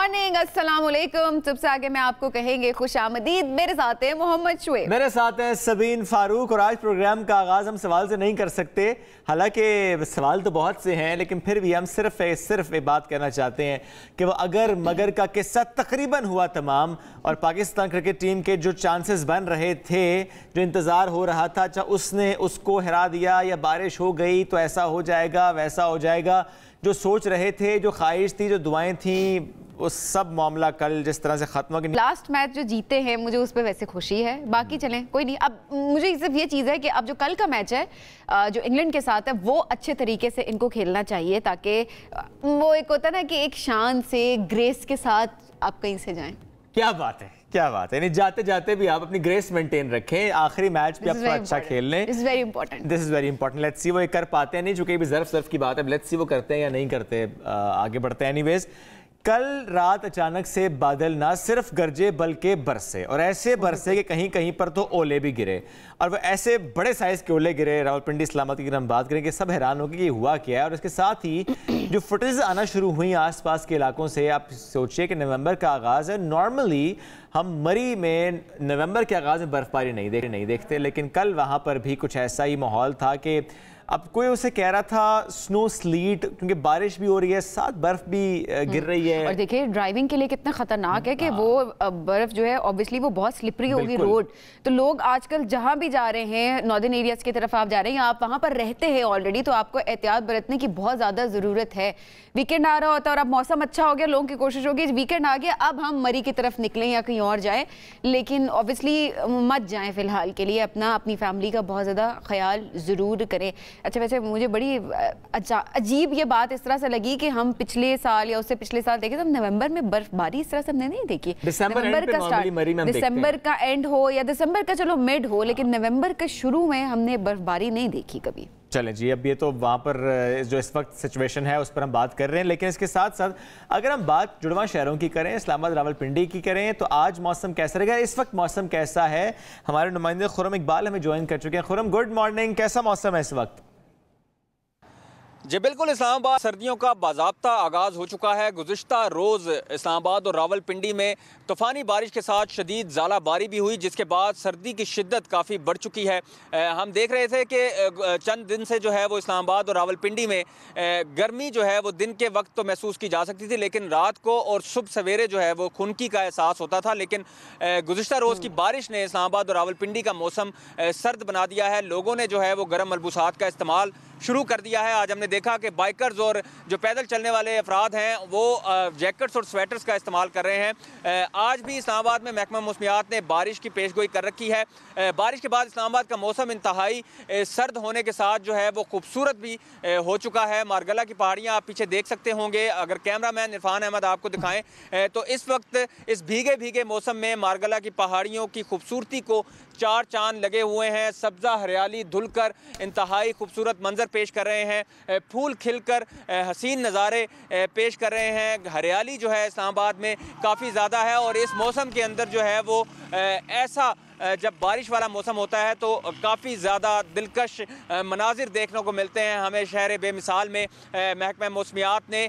Morning, अस्सलाम वालेकुम। सबसे आगे मैं आपको कहेंगे खुश आमदीद। मेरे साथ है मोहम्मद शुएब, मेरे साथ हैं सबीन फारूक। और आज प्रोग्राम का आगाज़ हम सवाल से नहीं कर सकते, हालांकि सवाल तो बहुत से हैं, लेकिन फिर भी हम सिर्फ एक बात कहना चाहते हैं कि वो अगर मगर का किस्सा तकरीबन हुआ तमाम, और पाकिस्तान क्रिकेट टीम के जो चांसेस बन रहे थे, जो इंतज़ार हो रहा था, चाहे उसने उसको हरा दिया या बारिश हो गई तो ऐसा हो जाएगा वैसा हो जाएगा, जो सोच रहे थे, जो ख्वाहिश थी, जो दुआएं थी, वो सब मामला कल जिस तरह से खत्म हो गया। लास्ट मैच जो जीते हैं मुझे उस पर वैसे खुशी है, बाकी चलें कोई नहीं। अब मुझे सिर्फ ये चीज़ है कि अब जो कल का मैच है जो इंग्लैंड के साथ है, वो अच्छे तरीके से इनको खेलना चाहिए, ताकि वो एक होता है ना कि एक शान से ग्रेस के साथ आप कहीं से जाएं। क्या बात है, क्या बात है। यानी जाते जाते भी आप अपनी ग्रेस मेंटेन रखें, आखिरी मैच भी आप थोड़ा अच्छा खेल लें। This is very important, this is very important. Let's see वो कर पाते हैं नहीं, चूंकि भी ज़र्फ की बात है, लेट्स सी वो करते हैं या नहीं करते। आगे बढ़ते हैं। एनीवेज, कल रात अचानक से बादल ना सिर्फ गरजे बल्कि बरसे, और ऐसे बरसे कि कहीं कहीं पर तो ओले भी गिरे, और वो ऐसे बड़े साइज के ओले गिरे। रावलपिंडी इस्लामाबाद की अगर हम बात करें कि सब हैरान हो गए कि ये हुआ क्या है। और इसके साथ ही जो फुटेज आना शुरू हुई आसपास के इलाकों से, आप सोचिए कि नवंबर का आगाज़ है। नॉर्मली हम मरी में नवंबर के आगाज़ में बर्फबारी नहीं देखते, लेकिन कल वहाँ पर भी कुछ ऐसा ही माहौल था कि अब कोई उसे कह रहा था स्नो स्लीट, क्योंकि बारिश भी हो रही है, साथ बर्फ भी गिर रही है। और देखिए ड्राइविंग के लिए कितना खतरनाक है कि वो बर्फ जो है ऑब्वियसली वो बहुत स्लिपरी होगी रोड, तो लोग आजकल जहां भी जा रहे हैं, नॉर्दर्न एरियाज की तरफ आप जा रहे हैं, आप वहां पर रहते हैं ऑलरेडी, तो आपको एहतियात बरतने की बहुत ज़्यादा ज़रूरत है। वीकेंड आ रहा होता है और अब मौसम अच्छा हो गया, लोगों की कोशिश होगी वीकेंड आ गया अब हम मरी की तरफ निकलें या कहीं और जाएं, लेकिन ऑब्वियसली मत जाएं फिलहाल के लिए। अपनी फैमिली का बहुत ज़्यादा ख्याल ज़रूर करें। अच्छा, वैसे मुझे बड़ी अजीब ये बात इस तरह से लगी कि हम पिछले साल या उससे पिछले साल देखे तो नवंबर में बर्फबारी इस तरह से हमने नहीं देखी। दिसंबर का एंड हो या दिसंबर का चलो मिड हो, लेकिन नवंबर के शुरू में हमने बर्फबारी नहीं देखी कभी। चलें जी, अब ये तो वहाँ पर जो इस वक्त सिचुएशन है उस पर हम बात कर रहे हैं, लेकिन इसके साथ साथ अगर हम बात जुड़वा शहरों की करें, इस्लामाबाद रावलपिंडी की करें, तो आज मौसम कैसा रहेगा, इस वक्त मौसम कैसा है? हमारे नुमाइंदे खुरम इकबाल हमें ज्वाइन कर चुके हैं। खुरम, गुड मॉर्निंग, कैसा मौसम है इस वक्त? जी बिल्कुल, इस्लामाबाद सर्दियों का बाज़ाब्ता आगाज़ हो चुका है। गुज़िश्ता रोज़ इस्लामाबाद और रावलपिंडी में तूफ़ानी बारिश के साथ शदीद ज़ालाबारी भी हुई, जिसके बाद सर्दी की शिद्दत काफ़ी बढ़ चुकी है। हम देख रहे थे कि चंद दिन से जो है वो इस्लामाबाद और रावलपिंडी में गर्मी जो है वो दिन के वक्त तो महसूस की जा सकती थी, लेकिन रात को और सुबह सवेरे जो है वो खुनकी का एहसास होता था। लेकिन गुज़िश्ता रोज़ की बारिश ने इस्लामाबाद और रावलपिंडी का मौसम सर्द बना दिया है। लोगों ने जो है वो गर्म मलबूसात का इस्तेमाल शुरू कर दिया है। आज हमने देखा कि बाइकर्स और जो पैदल चलने वाले अफराद हैं वो जैकेट्स और स्वेटर्स का इस्तेमाल कर रहे हैं। आज भी इस्लामाबाद में महकमा मौसमियात ने बारिश की पेशगोई कर रखी है। बारिश के बाद इस्लामाबाद का मौसम इंतहाई सर्द होने के साथ जो है वो खूबसूरत भी हो चुका है। मारगला की पहाड़ियाँ आप पीछे देख सकते होंगे, अगर कैमरा मैन इरफान अहमद आपको दिखाएं तो इस वक्त इस भीगे भीगे मौसम में मारगला की पहाड़ियों की खूबसूरती को चार चांद लगे हुए हैं। सब्ज़ा हरियाली धुलकर इंतहाई खूबसूरत मंजर पेश कर रहे हैं, फूल खिलकर हसीन नज़ारे पेश कर रहे हैं। हरियाली जो है इस्लामाबाद में काफ़ी ज़्यादा है, और इस मौसम के अंदर जो है वो ऐसा जब बारिश वाला मौसम होता है तो काफ़ी ज़्यादा दिलकश मनाजिर देखने को मिलते हैं। हमें शहर बेमिसाल में महकमा मौसमियात ने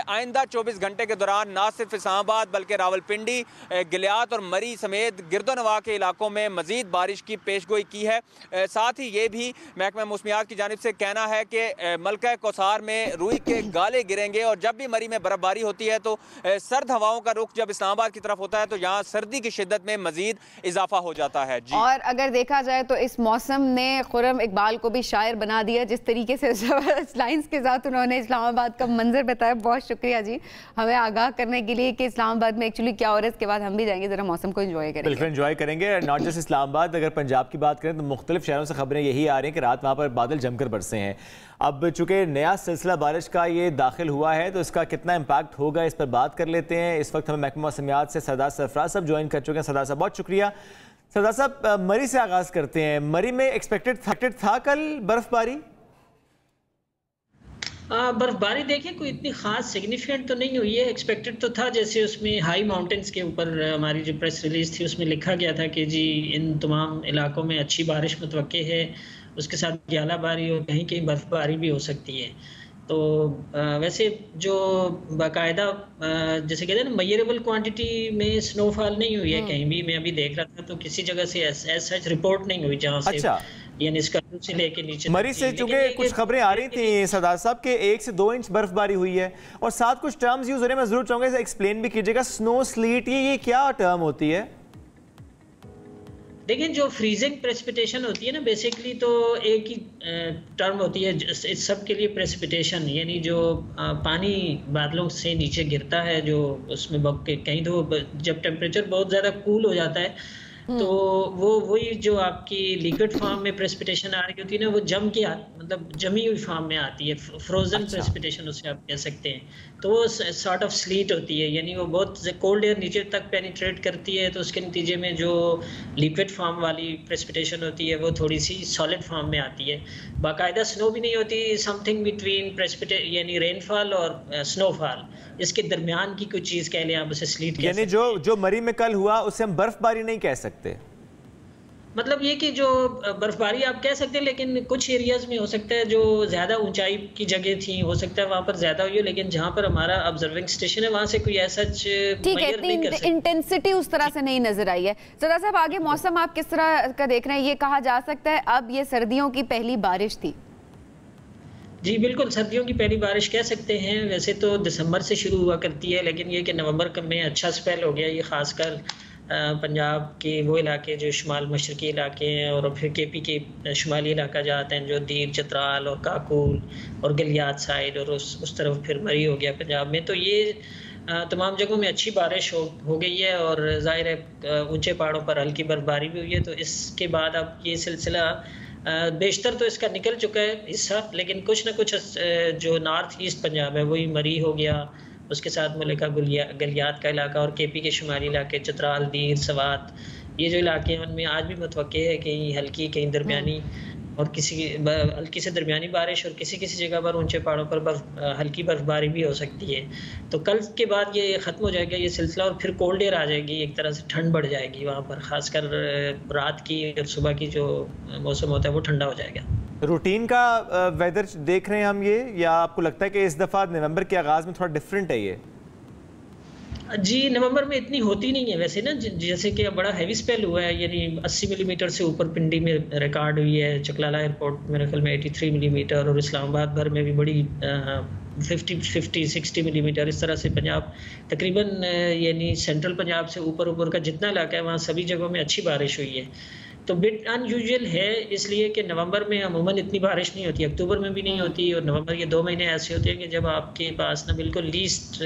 आइंदा 24 घंटे के दौरान ना सिर्फ इस्लामाबाद बल्कि रावलपिंडी, गिलियात और मरी समेत गिरदोनवा के इलाकों में मज़ीद बारिश की पेशगोई की है। साथ ही ये भी महकमा मौसमियात की जानिब से कहना है कि मलका कौसार में रुई के गाले गिरेंगे, और जब भी मरी में बर्फबारी होती है तो सर्द हवाओं का रुख जब इस्लामाबाद की तरफ होता है तो यहाँ सर्दी की शिद्दत में मज़ीद इजाफा हो जाता है। जी। और अगर देखा जाए तो इस मौसम ने खुरम इकबाल को भी शायर बना दिया, जिस तरीके से जबरदस्त लाइंस के साथ उन्होंने इस्लामाबाद का मंजर बताया। बहुत शुक्रिया जी हमें आगाह करने के लिए कि इस्लामाबाद में एक्चुअली क्या हो रहा है। इसके बाद हम भी जाएंगे जरा मौसम को एंजॉय करेंगे। बिल्कुल एंजॉय करेंगे। नॉट जस्ट इस्लामाबाद, अगर पंजाब की बात करें तो मुख्तलिफ शहरों से खबरें यही आ रही हैं कि रात वहाँ पर बादल जमकर बरसे हैं। अब चूंकि नया सिलसिला बारिश का ये दाखिल हुआ है तो इसका कितना इम्पैक्ट होगा इस पर बात कर लेते हैं। इस वक्त हमें महकमा मौसमियात से सरदार सरफराज साहब ज्वाइन कर चुके हैं। सरदार साहब बहुत शुक्रिया। सरदार साहब, मरी से आगाज करते हैं। मरी में एक्सपेक्टेड था कल बर्फबारी? बर्फबारी देखिए कोई इतनी खास सिग्निफिकेंट तो नहीं हुई है। एक्सपेक्टेड तो था, जैसे उसमें हाई माउंटेन्स के ऊपर हमारी जो प्रेस रिलीज थी उसमें लिखा गया था कि जी इन तमाम इलाकों में अच्छी बारिश मुतवक्के है, उसके साथ ग्यालाबारी और कहीं कहीं बर्फबारी भी हो सकती है। तो वैसे जो बाकायदा जैसे कहते हैं ना मेजरेबल क्वांटिटी में स्नोफॉल नहीं हुई है कहीं भी। मैं अभी देख रहा था तो किसी जगह से सच रिपोर्ट नहीं हुई जहाँ से यानी स्कर्दू से लेके नीचे मरी से, चूंकि कुछ खबरें आ रही थी सरदार साहब के 1 से 2 इंच बर्फबारी हुई है और साथ कुछ टर्म्स यूज हो रहे हैं, मैं जरूर चाहूंगा एक्सप्लेन भी कीजिएगा। स्नो स्लीट ये क्या टर्म होती है? देखिए जो फ्रीजिंग प्रेसिपिटेशन होती है ना बेसिकली तो एक ही टर्म होती है इस सब के लिए प्रेसिपिटेशन, यानी जो पानी बादलों से नीचे गिरता है जो उसमें कहीं तो जब टेम्परेचर बहुत ज़्यादा कूल हो जाता है तो वो वही जो आपकी लिक्विड फॉर्म में प्रेसिपिटेशन आ रही होती है ना वो जम के मतलब जमी हुई फॉर्म में आती है, फ्रोजन प्रेसिपिटेशन उसे आप कह सकते हैं। तो वो सॉर्ट ऑफ स्लीट होती है, यानी वो बहुत कोल्ड एयर नीचे तक पेनिट्रेट करती है तो उसके नतीजे में जो लिक्विड फॉर्म वाली प्रेसिपिटेशन होती है वो थोड़ी सी सॉलिड फॉर्म में आती है। बाकायदा स्नो भी नहीं होती, समथिंग बिटवीन यानी रेनफॉल और स्नोफॉल, इसके दरमियान की कुछ चीज़ कह लें आप उसे स्लीट कह सकते हैं। यानी जो मरी में कल हुआ उसे हम बर्फबारी नहीं कह सकते, मतलब ये कि जो बर्फबारी आप कह सकते हैं लेकिन कुछ एरियाज में हो सकता है जो ज़्यादा ऊंचाई की जगह थी हो सकता है वहाँ पर ज़्यादा हुई हो, लेकिन जहाँ पर हमारा ऑब्जर्विंग स्टेशन है वहाँ से कोई ऐसा ठीक है, इतनी इंटेंसिटी उस तरह से नहीं नजर आई है। सरदार साहब आगे मौसम आप किस तरह का देख रहे हैं? ये कहा जा सकता है अब ये सर्दियों की पहली बारिश थी? जी बिल्कुल, सर्दियों की पहली बारिश कह सकते हैं। वैसे तो दिसंबर से शुरू हुआ करती है लेकिन ये कि नवंबर में अच्छा स्पेल हो गया, ये खासकर पंजाब के वो इलाके जो शुमाल मशरकी इलाके हैं और फिर केपी के शुमाली इलाका जाते हैं जो दीर चित्राल और काकुल और गलियात साइड और उस तरफ फिर मरी हो गया पंजाब में। तो ये तमाम जगहों में अच्छी बारिश हो गई है और ज़ाहिर है ऊंचे पहाड़ों पर हल्की बर्फबारी भी हुई है। तो इसके बाद अब ये सिलसिला बेशतर तो इसका निकल चुका है हिस्सा, लेकिन कुछ ना कुछ जो नॉर्थ ईस्ट पंजाब है वही मरी हो गया, उसके साथ मलिका गलियात का इलाका और केपी के शुमाली इलाके चित्राल दीर सवात, ये जो इलाके हैं उनमें आज भी मुतवक्के है कहीं हल्की कहीं दरमियानी और हल्की से दरमियानी बारिश और किसी जगह पर ऊंचे पहाड़ों पर हल्की बर्फबारी भी हो सकती है। तो कल के बाद ये ख़त्म हो जाएगा ये सिलसिला और फिर कोल्ड एयर आ जाएगी, एक तरह से ठंड बढ़ जाएगी वहाँ पर, ख़ासकर रात की और सुबह की जो मौसम होता है वो ठंडा हो जाएगा। रूटीन का वेदर देख रहे हैं हम ये, या आपको लगता है कि इस दफ़ा नवंबर के आगाज़ में थोड़ा डिफरेंट है ये? जी नवंबर में इतनी होती नहीं है वैसे ना, जैसे कि बड़ा हैवी स्पेल हुआ है, यानी 80 मिलीमीटर से ऊपर पिंडी में रिकॉर्ड हुई है, चकलाला एयरपोर्ट मेरे ख्याल में 83 मिलीमीटर और इस्लामाबाद भर में भी बड़ी 50-60 मिलीमीटर, इस तरह से पंजाब तकरीबन यानी सेंट्रल पंजाब से ऊपर का जितना इलाका है वहाँ सभी जगहों में अच्छी बारिश हुई है। तो बिट अनयूजुअल है इसलिए कि नवंबर में अमूमन इतनी बारिश नहीं होती, अक्टूबर में भी नहीं होती और नवंबर के 2 महीने ऐसे होते हैं कि जब आपके पास ना बिल्कुल लीस्ट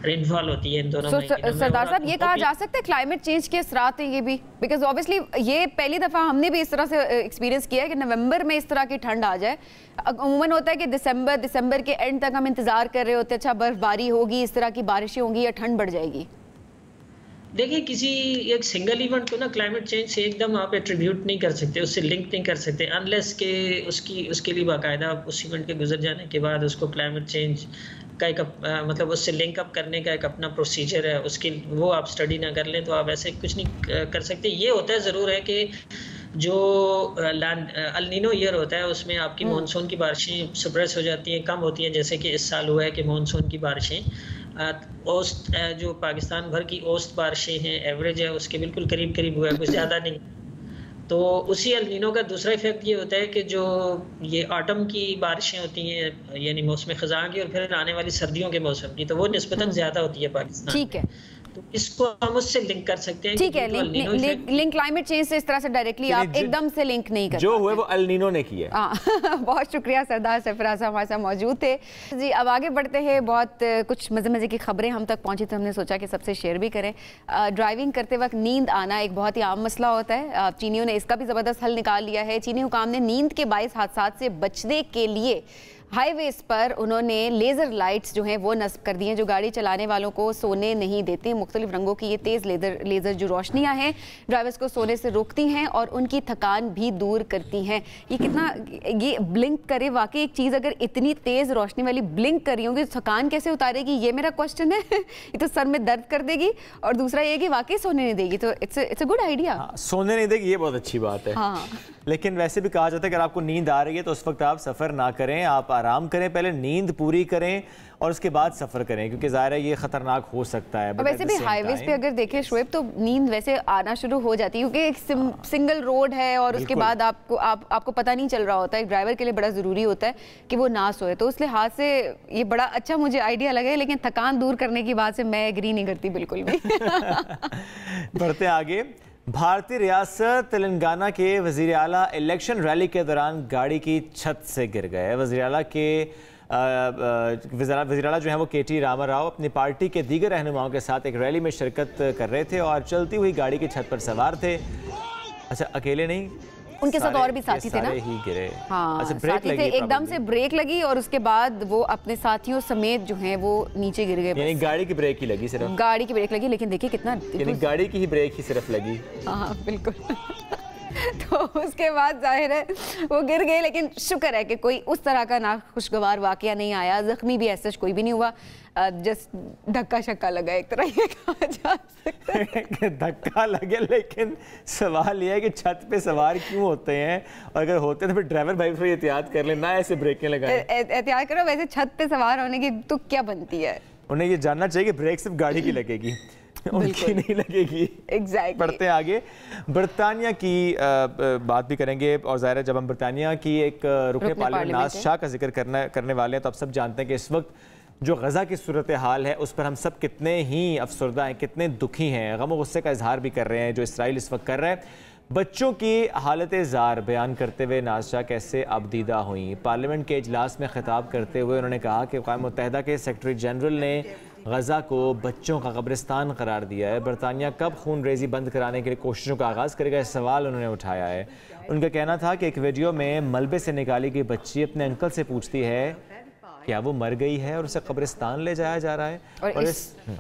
रेनफॉल होती है इन दोनों महीनों में। सरदार साहब ये कहा जा सकता है क्लाइमेट चेंज के असरात हैं ये भी, बिकॉज ऑब्वियसली ये पहली दफ़ा हमने भी इस तरह से एक्सपीरियंस किया है कि नवंबर में इस तरह की ठंड आ जाए। अमूमन होता है कि दिसंबर के एंड तक हम इंतजार कर रहे होते हैं, अच्छा बर्फबारी होगी, इस तरह की बारिशें होंगी या ठंड बढ़ जाएगी। देखिए किसी एक सिंगल इवेंट को ना क्लाइमेट चेंज से एकदम आप एट्रीब्यूट नहीं कर सकते, उससे लिंक नहीं कर सकते अनलेस के उसके लिए बाकायदा उस इवेंट के गुजर जाने के बाद उसको क्लाइमेट चेंज का एक मतलब उससे लिंक अप करने का एक अपना प्रोसीजर है, उसकी वो आप स्टडी ना कर लें तो आप ऐसे कुछ नहीं कर सकते। ये होता है ज़रूर है कि जो अल नीनो ईयर होता है उसमें आपकी मानसून की बारिशें सप्रेस हो जाती हैं, कम होती हैं, जैसे कि इस साल हुआ है कि मानसून की बारिशें औसत जो पाकिस्तान भर की औसत बारिशें हैं एवरेज है उसके बिल्कुल करीब हुआ है, कुछ ज़्यादा नहीं। तो उसी अल नीनो का दूसरा इफेक्ट ये होता है कि जो ये ऑटम की बारिशें होती हैं यानी मौसम ख़ज़ां की और फिर आने वाली सर्दियों के मौसम की, तो वो निस्बतन ज़्यादा होती है पाकिस्तान। ठीक है, तो इसको हम उससे लिंक कर सकते हैं। ठीक है, लिंक क्लाइमेट चेंज से इस तरह से डायरेक्टली आप एकदम से लिंक नहीं कर जो हुए वो अल नीनो ने किया। बहुत शुक्रिया सरदार सरफराज साहब हमारे साथ मौजूद थे जी। अब आगे बढ़ते हैं, बहुत कुछ मज़े की खबरें हम तक पहुंची तो हमने सोचा कि सबसे शेयर भी करें। ड्राइविंग करते वक्त नींद आना एक बहुत ही आम मसला होता है, चीनियों ने इसका भी ज़बरदस्त हल निकाल लिया है। चीनी हुकाम ने नींद के बाइस हादसात से बचने के लिए हाईवेज पर उन्होंने लेज़र लाइट्स जो हैं वो नस्ब कर दी हैं जो गाड़ी चलाने वालों को सोने नहीं देती। मुख्तलिफ रंगों की ये तेज़ लेज़र जो रोशनियाँ हैं ड्राइवर्स को सोने से रोकती हैं और उनकी थकान भी दूर करती हैं। ये कितना ये ब्लिंक करे, वाकई एक चीज़ अगर इतनी तेज़ रोशनी वाली ब्लिंक कर रही होंगी तो थकान कैसे उतारेगी, ये मेरा क्वेश्चन है। ये तो सर में दर्द कर देगी और दूसरा ये कि वाकई सोने नहीं देगी, तो इट्स अ गुड आइडिया। सोने नहीं देगी ये बहुत अच्छी बात है। हाँ, लेकिन वैसे भी कहा जाता है कि अगर आपको नींद आ रही है तो उस वक्त आप सफ़र ना करें, आप आराम करें, पहले नींद पूरी करें और उसके बाद सफ़र करें, क्योंकि ज़ाहिर है ये ख़तरनाक हो सकता है। वैसे भी हाईवेज पे अगर देखें शोएब तो नींद वैसे आना शुरू हो जाती है, क्योंकि एक सिंगल रोड है और उसके बाद आपको पता नहीं चल रहा होता है। एक ड्राइवर के लिए बड़ा ज़रूरी होता है कि वो ना सोए, तो उस लिहाज से ये बड़ा अच्छा मुझे आइडिया लगा है, लेकिन थकान दूर करने की बात से मैं एग्री नहीं करती बिल्कुल भी। बढ़ते आगे। भारतीय रियासत तेलंगाना के वज़ीर आला इलेक्शन रैली के दौरान गाड़ी की छत से गिर गए। वज़ीर आला के वज़ीर आला जो है वो KT रामा राव अपनी पार्टी के दीगर रहनुमाओं के साथ एक रैली में शिरकत कर रहे थे और चलती हुई गाड़ी की छत पर सवार थे। अच्छा, अकेले नहीं, उनके साथ और भी साथी थे ना, ही गिरे। हाँ, अच्छा, ब्रेक लगी, एकदम से ब्रेक लगी और उसके बाद वो अपने साथियों समेत जो हैं वो नीचे गिर गए। यानी गाड़ी की ब्रेक ही लगी, सिर्फ गाड़ी की ब्रेक लगी, लेकिन देखिए कितना, यानी गाड़ी की ही ब्रेक ही सिर्फ लगी। हाँ बिल्कुल। तो उसके बाद जाहिर है वो गिर गए, लेकिन शुक्र है कि कोई उस तरह का ना खुशगवार वाकया नहीं आया। जख्मी भी ऐसा कोई भी नहीं हुआ, जस्ट धक्का शक्का लगा, एक तरह ये कहा जा सकता है। धक्का लगे, लेकिन सवाल यह है कि छत पे सवार क्यों होते हैं, और अगर होते हैं तो फिर ड्राइवर भाई थोड़ी एहतियात कर ले, ना ऐसे ब्रेकें लगाएं। एहतियात करो। वैसे छत पे सवार होने की तो क्या बनती है, उन्हें ये जानना चाहिए कि ब्रेक सिर्फ गाड़ी की लगेगी, उनकी नहीं लगेगी। Exactly. बढ़ते आगे। बरतानिया की बात भी करेंगे, और ज़ाहिर है जब हम बरतानिया की एक रुकने पार्लियामेंट नाज शाह का जिक्र करने वाले हैं तो आप सब जानते हैं कि इस वक्त जो गज़ा की सूरत हाल है उस पर हम सब कितने ही अफसरदा हैं, कितने दुखी हैं, गम और गुस्से का इजहार भी कर रहे हैं जो इसराइल इस वक्त कर रहा है। बच्चों की हालत ज़ार बयान करते हुए नाज शाह कैसे अबदीदा हुई। पार्लियामेंट के इजलास में खिताब करते हुए उन्होंने कहा कि अक़वाम मुत्तहिदा के सेक्रेटरी जनरल ने गज़ा को बच्चों का कब्रिस्तान करार दिया है। बरतानिया कब खून रेजी बंद कराने के लिए कोशिशों का आगाज़ करेगा, इस सवाल उन्होंने उठाया है। उनका कहना था कि एक वीडियो में मलबे से निकाली गई बच्ची अपने अंकल से पूछती है क्या वो मर गई है और उसे कब्रिस्तान ले जाया जा रहा है। और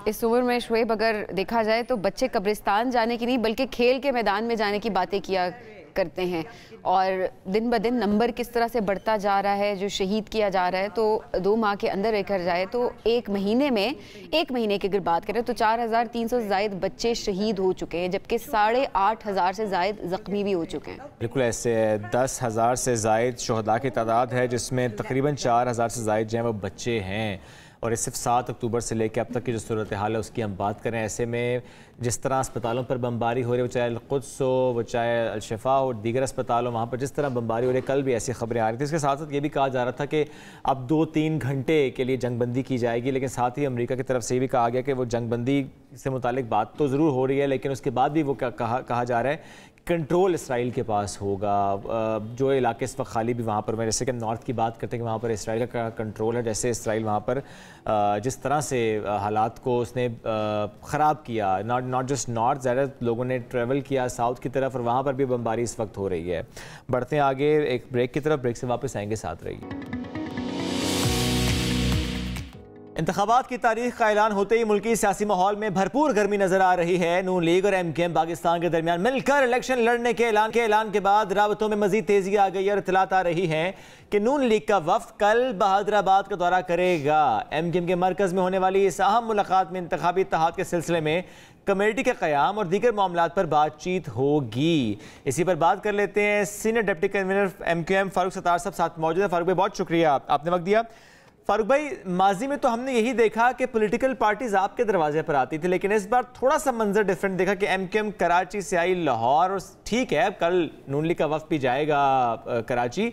इस उम्र में शोएब अगर देखा जाए तो बच्चे कब्रिस्तान जाने की नहीं बल्कि खेल के मैदान में जाने की बातें किया करते हैं, और दिन ब दिन नंबर किस तरह से बढ़ता जा रहा है जो शहीद किया जा रहा है। तो 2 माह के अंदर देखा जाए तो एक महीने की अगर बात करें तो 4300 से ज़ायद बच्चे शहीद हो चुके हैं, जबकि 8500 से ज़ायद ज़ख्मी भी हो चुके हैं। बिल्कुल ऐसे 10,000 से ज़ायद शहदा की तादाद है, जिसमें तकरीबन 4000 से ज़ायद जो है वो बच्चे हैं। और सिर्फ 7 अक्टूबर से लेकर अब तक की जो सूरत हाल है उसकी हम बात करें, ऐसे में जिस तरह अस्पतालों पर बमबारी हो रही है, वो चाहे अल-कुद्स हो, वो चाहे अल-शिफा हो, दीगर अस्पताल हो, वहाँ पर जिस तरह बमबारी हो रही है, कल भी ऐसी खबरें आ रही थी। इसके साथ साथ ये भी कहा जा रहा था कि अब 2-3 घंटे के लिए जंगबंदी की जाएगी, लेकिन साथ ही अमेरिका की तरफ से ये भी कहा गया कि वो जंगबंदी से मुतालिक बात तो ज़रूर हो रही है, लेकिन उसके बाद भी वो कहा जा रहा है कंट्रोल इसराइल के पास होगा। जो इलाके इस वक्त खाली भी वहाँ पर, मैं जैसे कि नॉर्थ की बात करते हैं कि वहाँ पर इसराइल का कंट्रोल है, जैसे इसराइल वहाँ पर जिस तरह से हालात को उसने ख़राब किया, नॉट जस्ट नॉर्थ, ज़्यादा लोगों ने ट्रैवल किया साउथ की तरफ और वहाँ पर भी बमबारी इस वक्त हो रही है। बढ़ते हैं आगे एक ब्रेक की तरफ, ब्रेक से वापस आएंगे, साथ रहिए। इंतखाबात की तारीख का ऐलान होते ही मुल्की सियासी माहौल में भरपूर गर्मी नजर आ रही है। नून लीग और MKM पाकिस्तान के दरमियान मिलकर इलेक्शन लड़ने के ऐलान के बाद राबतों में मजीद तेजी आ गई और इत्तलात आ रही हैं कि नून लीग का वफ्द कल बहादुराबाद का दौरा करेगा। MKM के मरकज में होने वाली इस अहम मुलाकात में इंतखाबी इत्तेहाद के सिलसिले में कमेटी के क़याम और दीगर मामलात पर बातचीत होगी। इसी पर बात कर लेते हैं, senior deputy convener MKM Farooq Sattar साहब साथ मौजूद है। फारूक भाई बहुत शुक्रिया, आपने वक्त दिया। फारूक भाई, माजी में तो हमने यही देखा कि पॉलिटिकल पार्टीज आपके दरवाजे पर आती थी, लेकिन इस बार थोड़ा सा मंजर डिफरेंट देखा कि MKM कराची से आई लाहौर, और ठीक है कल नून लीग का वफ्द भी जाएगा कराची,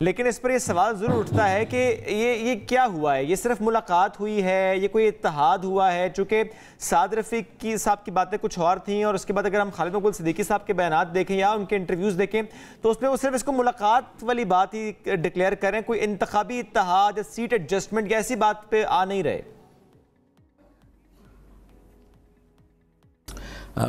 लेकिन इस पर यह सवाल ज़रूर उठता है कि ये क्या हुआ है, ये सिर्फ मुलाकात हुई है, ये कोई इत्तेहाद हुआ है? चूँकि साद रफ़ीक साहब की बातें कुछ और थीं, और उसके बाद अगर हम खालिद मकबूल सिद्दीकी साहब के बयानात देखें या उनके इंटरव्यूज़ देखें तो उसमें वो सिर्फ इसको मुलाकात वाली बात ही डिक्लेयर करें, कोई इंतखाबी इत्तेहाद या सीट एडजस्टमेंट या ऐसी बात पे आ नहीं रहे।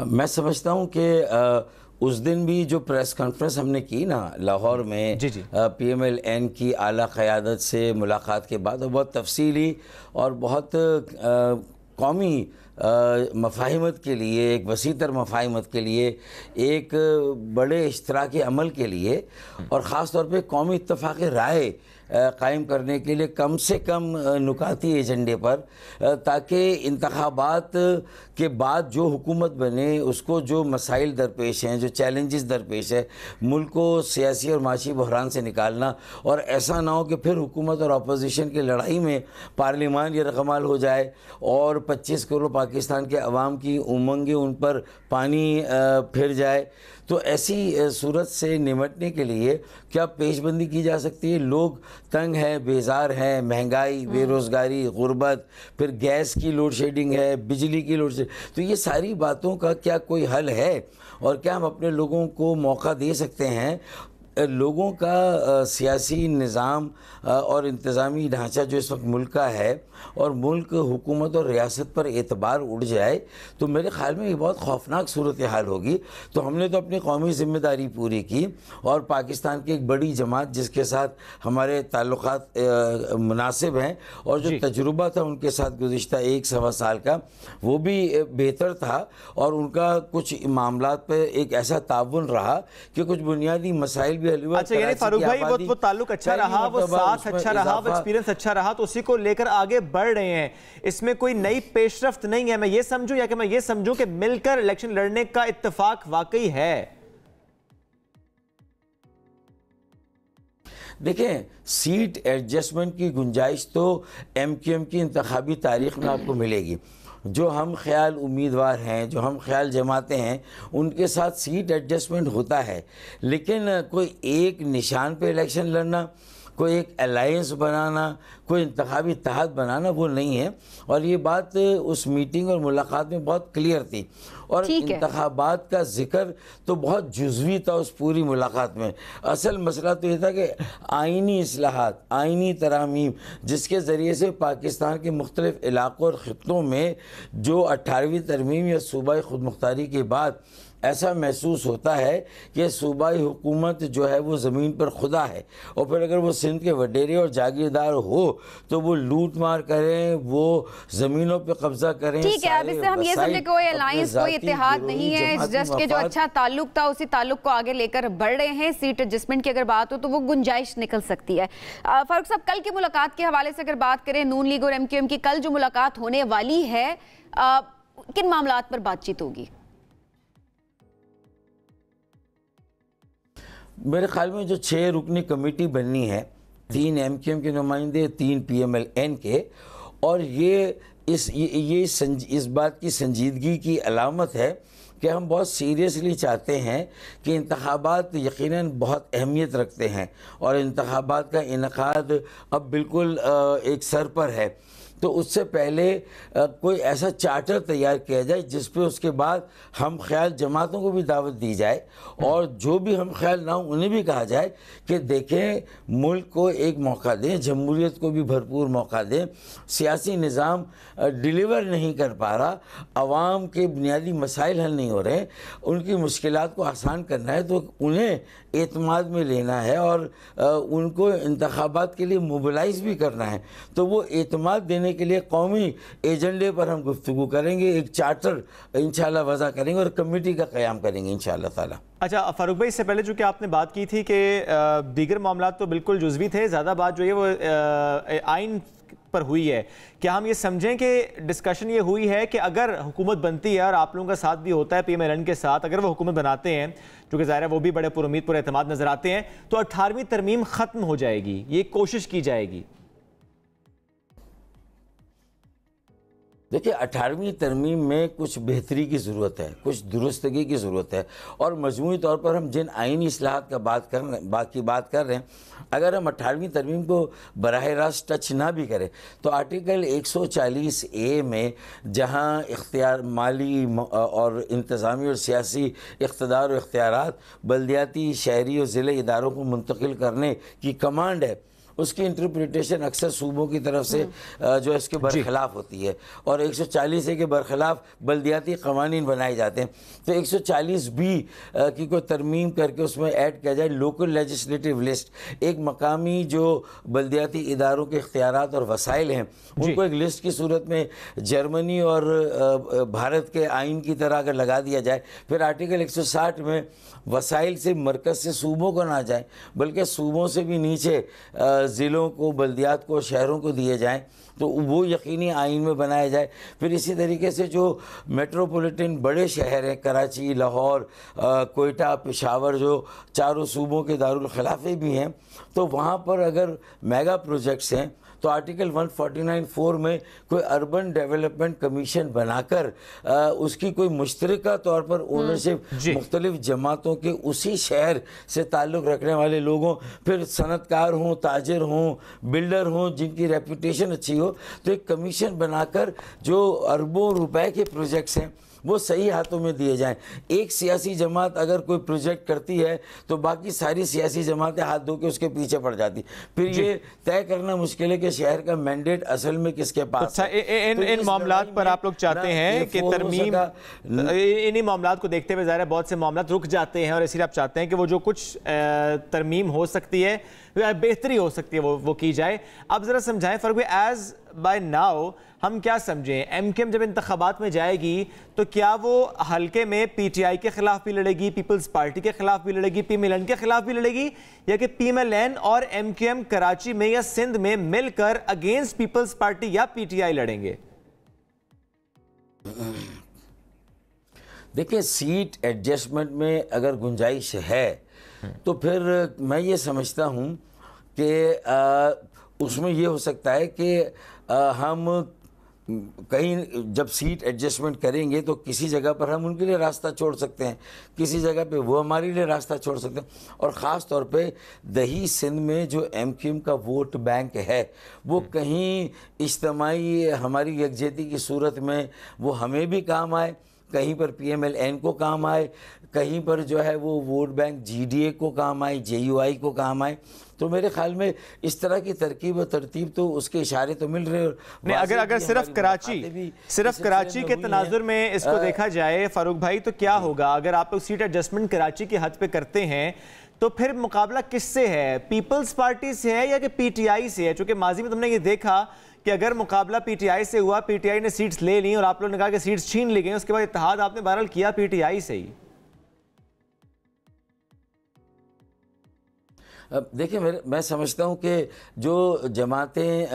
मैं समझता हूँ कि उस दिन भी जो प्रेस कॉन्फ्रेंस हमने की ना लाहौर में, PMLN की आला क़यादत से मुलाकात के बाद, बहुत तफसीली और बहुत कौमी मफाहिमत के लिए, एक वसीतर मफाहिमत के लिए, एक बड़े इश्तराकी अमल के लिए और ख़ास तौर पे कौमी इत्तफ़ाक़ राय कायम करने के लिए कम से कम नुकाती एजेंडे पर, ताकि इंतखाबात के बाद जो हुकूमत बने उसको जो मसाइल दरपेश हैं, जो चैलेंजेस दरपेश है, मुल्क को सियासी और माशी बहरान से निकालना, और ऐसा ना हो कि फिर हुकूमत और अपोजिशन की लड़ाई में पार्लियामान ये रकमाल हो जाए और 25 करोड़ पाकिस्तान के अवाम की उमंगें उन पर पानी फिर जाए। तो ऐसी सूरत से निमटने के लिए क्या पेशबंदी की जा सकती है? लोग तंग हैं, बेजार हैं, महंगाई, बेरोज़गारी, गुर्बत, फिर गैस की लोड शेडिंग है, बिजली की लोड शेडिंग, तो ये सारी बातों का क्या कोई हल है? और क्या हम अपने लोगों को मौका दे सकते हैं? लोगों का सियासी निज़ाम और इंतज़ामी ढांचा जो इस वक्त मुल्क का है, और मुल्क हुकूमत और रियासत पर एतबार उड़ जाए, तो मेरे ख़्याल में ये बहुत खौफनाक सूरत हाल होगी। तो हमने तो अपनी कौमी ज़िम्मेदारी पूरी की, और पाकिस्तान की एक बड़ी जमात जिसके साथ हमारे ताल्लुकात मुनासिब हैं और जो तजुर्बा था उनके साथ गुज़िश्ता 1-1.25 साल का, वो भी बेहतर था, और उनका कुछ मामलात पर एक ऐसा ताउन रहा कि कुछ बुनियादी मसाइल भी हल हुए। अच्छा, यानी फारूक भाई वो ताल्लुक अच्छा रहा, वो साथ अच्छा रहा, वो एक्सपीरियंस अच्छा रहा, तो उसी को लेकर आगे बढ़ रहे हैं। इसमें कोई नई पेशरफ्त नहीं है, मैं ये समझूं, या कि मैं ये समझूं कि मिलकर इलेक्शन लड़ने का इत्तेफाक वाकई है? देखें, सीट एडजस्टमेंट की गुंजाइश तो MQM की इंतखाबी तारीख में आपको मिलेगी। जो हम ख्याल उम्मीदवार हैं, जो हम ख्याल जमाते हैं, उनके साथ सीट एडजस्टमेंट होता है, लेकिन कोई एक निशान पे इलेक्शन लड़ना, कोई एक अलायंस बनाना, कोई इंतखाबी इत्तेहाद बनाना, वो नहीं है। और ये बात उस मीटिंग और मुलाकात में बहुत क्लियर थी, और इंतखाबात का जिक्र तो बहुत जुज़वी था उस पूरी मुलाकात में। असल मसला तो ये था कि आइनी इस्लाहात, आइनी तरामीम, जिसके ज़रिए से पाकिस्तान के मुख्तलिफ़ इलाक़ों और ख़ित्तों में जो 18वीं तरमीम या सूबाई खुद मुख्तारी के बाद ऐसा महसूस होता है कि सूबाई हुकूमत जो है वो ज़मीन पर खुदा है, और फिर अगर वो सिंध के वडेरे और जागीरदार हो तो वो लूट मार करें, वो ज़मीनों पे कब्जा करें। ठीक है, अब इससे हम ये समझे कोई अलायंस, कोई इत्तेहाद नहीं है, जस्ट के जो अच्छा ताल्लुक था उसी ताल्लुक को आगे लेकर बढ़ रहे हैं। सीट एडजस्टमेंट की अगर बात हो तो वो गुंजाइश निकल सकती है। फारूक साहब, कल की मुलाकात के हवाले से अगर बात करें, नून लीग और MQM की कल जो मुलाकात होने वाली है, किन मामलात पर बातचीत होगी? मेरे ख्याल में जो 6 रुकनी कमेटी बननी है, 3 MQM के नुमाइंदे, 3 PMLN के, और ये इस बात की संजीदगी की अलामत है कि हम बहुत सीरियसली चाहते हैं कि इंतखाबात यकीनन बहुत अहमियत रखते हैं, और इंतखाबात का इनकाद अब बिल्कुल एक सर पर है। तो उससे पहले कोई ऐसा चार्टर तैयार किया जाए जिस पे उसके बाद हम ख्याल जमातों को भी दावत दी जाए, और जो भी हम ख्याल ना हो उन्हें भी कहा जाए कि देखें, मुल्क को एक मौका दें, जमहूरियत को भी भरपूर मौका दें। सियासी निज़ाम डिलीवर नहीं कर पा रहा, आवाम के बुनियादी मसाइल हल नहीं हो रहे, उनकी मुश्किलात को आसान करना है, तो उन्हें एतमाद में लेना है और उनको इंतखाबात के लिए मोबिलाइज भी करना है। तो वो एतमाद देने के लिए कौमी एजेंडे पर हम गुफ्तगू करेंगे, एक चार्टर इंशाल्लाह वज़ा करेंगे और कमेटी का क़याम करेंगे इंशाल्लाह ताला। अच्छा फारूक भाई, इससे पहले चूँकि आपने बात की थी कि दीगर मामलात तो बिल्कुल जुज़वी थे, ज़्यादा बात जो है वो आइन पर हुई है, क्या हम ये समझें कि डिस्कशन ये हुई है कि अगर हुकूमत बनती है और आप लोगों का साथ भी होता है PMLN के साथ, अगर वो हुकूमत बनाते हैं, क्योंकि ज़ाहिर है वो भी बड़े पुरुमीद पुर एतमाद नजर आते हैं, तो 18वीं तरमीम ख़त्म हो जाएगी, ये कोशिश की जाएगी? देखिए, 18वीं तरमीम में कुछ बेहतरी की ज़रूरत है, कुछ दुरुस्तगी की ज़रूरत है, और मजमूई तौर पर हम जिन आइनी इस्लाहात का बात कर रहे हैं, अगर हम 18वीं तरमीम को बराह रास्त टच ना भी करें तो आर्टिकल 140A में जहां इख्तियार माली और इंतज़ामी और सियासी इख्तियार और इख्तियारात बल्दियाती, शहरी और ज़िले इदारों को मुंतकिल करने की कमांड है, उसकी इंटरप्रिटेशन अक्सर सूबों की तरफ से जो है इसके बरखिलाफ़ होती है, और 140A के बरखिलाफ़ बल्दियाती क़वानीन बनाए जाते हैं। तो 140B की कोई तरमीम करके उसमें ऐड किया जाए लोकल लेजिस्लेटिव लिस्ट, एक मकामी जो बल्दियाती इदारों के इख्तियारात और वसाइल हैं उनको एक लिस्ट की सूरत में जर्मनी और भारत के आइन की तरह अगर लगा दिया जाए, फिर आर्टिकल 160 में वसाइल से मरकज़ से सूबों को ना जाए बल्कि सूबों से भी नीचे ज़िलों को, बल्दियात को, शहरों को दिए जाएं तो वो यकीनी आइन में बनाया जाए। फिर इसी तरीके से जो मेट्रोपॉलिटन बड़े शहर हैं, कराची, लाहौर, कोयटा, पेशावर, जो चारों सूबों के दारुल खिलाफे भी हैं, तो वहाँ पर अगर मेगा प्रोजेक्ट्स हैं तो आर्टिकल 149(4) में कोई अर्बन डेवलपमेंट कमीशन बनाकर उसकी कोई मुश्तरका तौर पर ओनरशिप मुख्तलिफ जमातों के उसी शहर से ताल्लुक़ रखने वाले लोगों, फिर सनतकार हों, ताजिर हों, बिल्डर हों, जिनकी रेपुटेशन अच्छी हो, तो एक कमीशन बनाकर जो अरबों रुपए के प्रोजेक्ट्स हैं वो सही हाथों में दिए जाएं। एक सियासी जमात अगर कोई प्रोजेक्ट करती है तो बाकी सारी सियासी जमातें हाथ धो के उसके पीछे पड़ जाती, फिर ये तय करना मुश्किल है कि शहर का मैंडेट असल में किसके पास। अच्छा, इन मामलात पर आप लोग चाहते हैं कि तरमीम, इन्हीं मामलात को देखते हुए ज़ाहिर है बहुत से मामलात रुक जाते हैं और इसलिए आप चाहते हैं कि वो जो कुछ तरमीम हो सकती है, बेहतरी हो सकती है, वो की जाए। अब ज़रा समझाएं फ़र्क भाई, एज बाय नाउ हम क्या समझें, एमकेएम जब इंतखाबात में जाएगी तो क्या वो हल्के में पीटीआई के खिलाफ भी लड़ेगी, पीपल्स पार्टी के खिलाफ भी लड़ेगी, पीएमएलएन के खिलाफ भी लड़ेगी, या कि पीएमएलएन और एमकेएम कराची में या सिंध में मिलकर अगेंस्ट पीपल्स पार्टी या पीटीआई लड़ेंगे? देखिए, सीट एडजस्टमेंट में अगर गुंजाइश है तो फिर मैं ये समझता हूँ कि उसमें ये हो सकता है कि हम कहीं जब सीट एडजस्टमेंट करेंगे तो किसी जगह पर हम उनके लिए रास्ता छोड़ सकते हैं, किसी जगह पे वो हमारे लिए रास्ता छोड़ सकते हैं। और ख़ास तौर पे दही सिंध में जो एमक्यूएम का वोट बैंक है वो कहीं इज्तिमाई हमारी यकजहती की सूरत में वो हमें भी काम आए, कहीं पर पीएमएलएन को काम आए, कहीं पर जो है वो वोट बैंक जीडीए को काम आए, जेयूआई को काम आए। तो मेरे ख्याल में इस तरह की तरकीब और तरतीब तो उसके इशारे तो मिल रहे हैं। अगर सिर्फ कराची के तनाजुर में इसको देखा जाए फारूक भाई, तो क्या होगा अगर आप लोग सीट एडजस्टमेंट कराची की हद पे करते हैं तो फिर मुकाबला किससे है? पीपल्स पार्टी से है या कि पीटीआई से है? चूंकि माजी में तुमने ये देखा कि अगर मुकाबला पीटीआई से हुआ, पीटीआई ने सीट्स ले ली और आप लोगों ने कहा कि सीट्स छीन ली गई, उसके बाद इत्तेहाद आपने बहरहाल किया पीटीआई से ही। देखिए, मैं समझता हूँ कि जो जमातें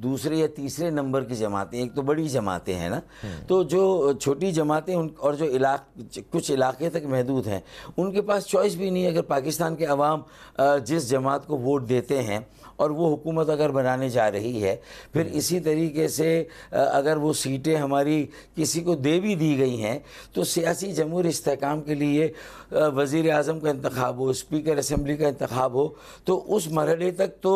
दूसरे या तीसरे नंबर की जमातें, एक तो बड़ी जमातें हैं ना, तो जो छोटी जमातें और जो कुछ इलाके तक महदूद हैं, उनके पास चॉइस भी नहीं है। अगर पाकिस्तान के अवाम जिस जमात को वोट देते हैं और वो हुकूमत अगर बनाने जा रही है, फिर इसी तरीके से अगर वो सीटें हमारी किसी को दे भी दी गई हैं तो सियासी जमहूर इस्तेहकाम के लिए वज़ीर आज़म का इंतखाब हो, स्पीकर असम्बली का इंतखाब हो, तो उस मरहले तक तो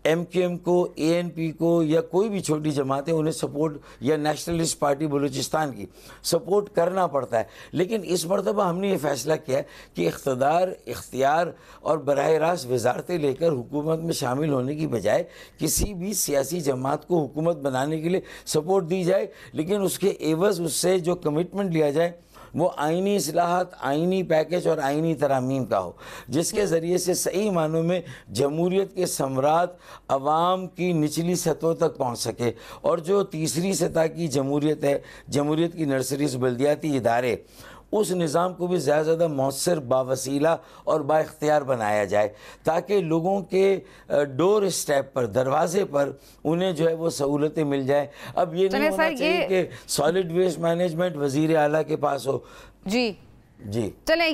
एमक्यूएम को, एएनपी को या कोई भी छोटी जमातें उन्हें सपोर्ट, या नेशनलिस्ट पार्टी बलूचिस्तान की सपोर्ट करना पड़ता है। लेकिन इस मरतबा हमने ये फ़ैसला किया कि इख्तियार और बराह रास्त वजारतें लेकर हुकूमत में शामिल होने की बजाय किसी भी सियासी जमात को हुकूमत बनाने के लिए सपोर्ट दी जाए, लेकिन उसके एवज़ उससे जो कमिटमेंट लिया जाए वो आइनी इस्लाहात, आइनी पैकेज और आइनी तरामीम का हो, जिसके ज़रिए से सही मानों में जमहूरियत के सम्राट अवाम की निचली सतहों तक पहुँच सके। और जो तीसरी सतह की जमहूरियत है, जमहूरियत की नर्सरीज, बल्दियाती इदारे, उस निज़ाम को भी ज़्यादा से ज़्यादा मौसर, बावसीला और बाइख्तियार बनाया जाए, ताकि लोगों के डोर स्टेप पर, दरवाजे पर उन्हें जो है वो सहूलतें मिल जाए। अब ये नहीं होना चाहिए कि सॉलिड वेस्ट मैनेजमेंट वज़ीर आला के पास हो। जी चलें,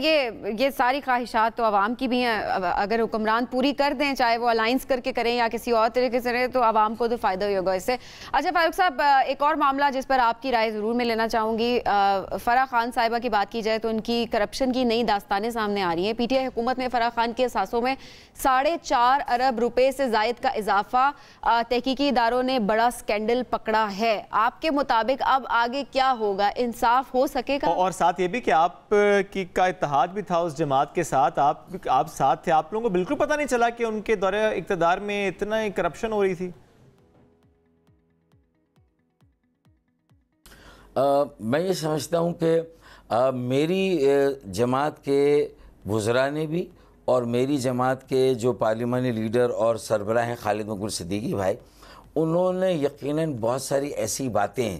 ये सारी ख्वाहिशात तो आवाम की भी हैं। अगर हुक्मरान पूरी कर दें, चाहे वो अलाइंस करके करें या किसी और तरीके से करें, तो आवाम को तो फ़ायदा ही होगा इससे। अच्छा फारूक साहब, एक और मामला जिस पर आपकी राय ज़रूर मैं लेना चाहूँगी, फ़राह खान साहिबा की बात की जाए तो उनकी करप्शन की नई दास्तानें सामने आ रही हैं। पीटीआई हुकूमत में फ़राह खान के असासों में 4.5 अरब रुपए से ज़ायद का इजाफा, तहकीकी इदारों ने बड़ा स्कैंडल पकड़ा है। आपके मुताबिक अब आगे क्या होगा, इंसाफ हो सकेगा? और साथ ये भी कि आप का इत्तेहाद भी था उस जमात के साथ, आप साथ थे, आप लोगों को बिल्कुल पता नहीं चला कि उनके दौरे इक़्तिदार में इतना करप्शन हो रही थी? मैं ये समझता हूँ कि मेरी जमात के वज़रा ने भी और मेरी जमात के जो पार्लिमानी लीडर और सरबराह हैं खालिद मकबूल सिद्दीकी भाई, उन्होंने यकीनन बहुत सारी ऐसी बातें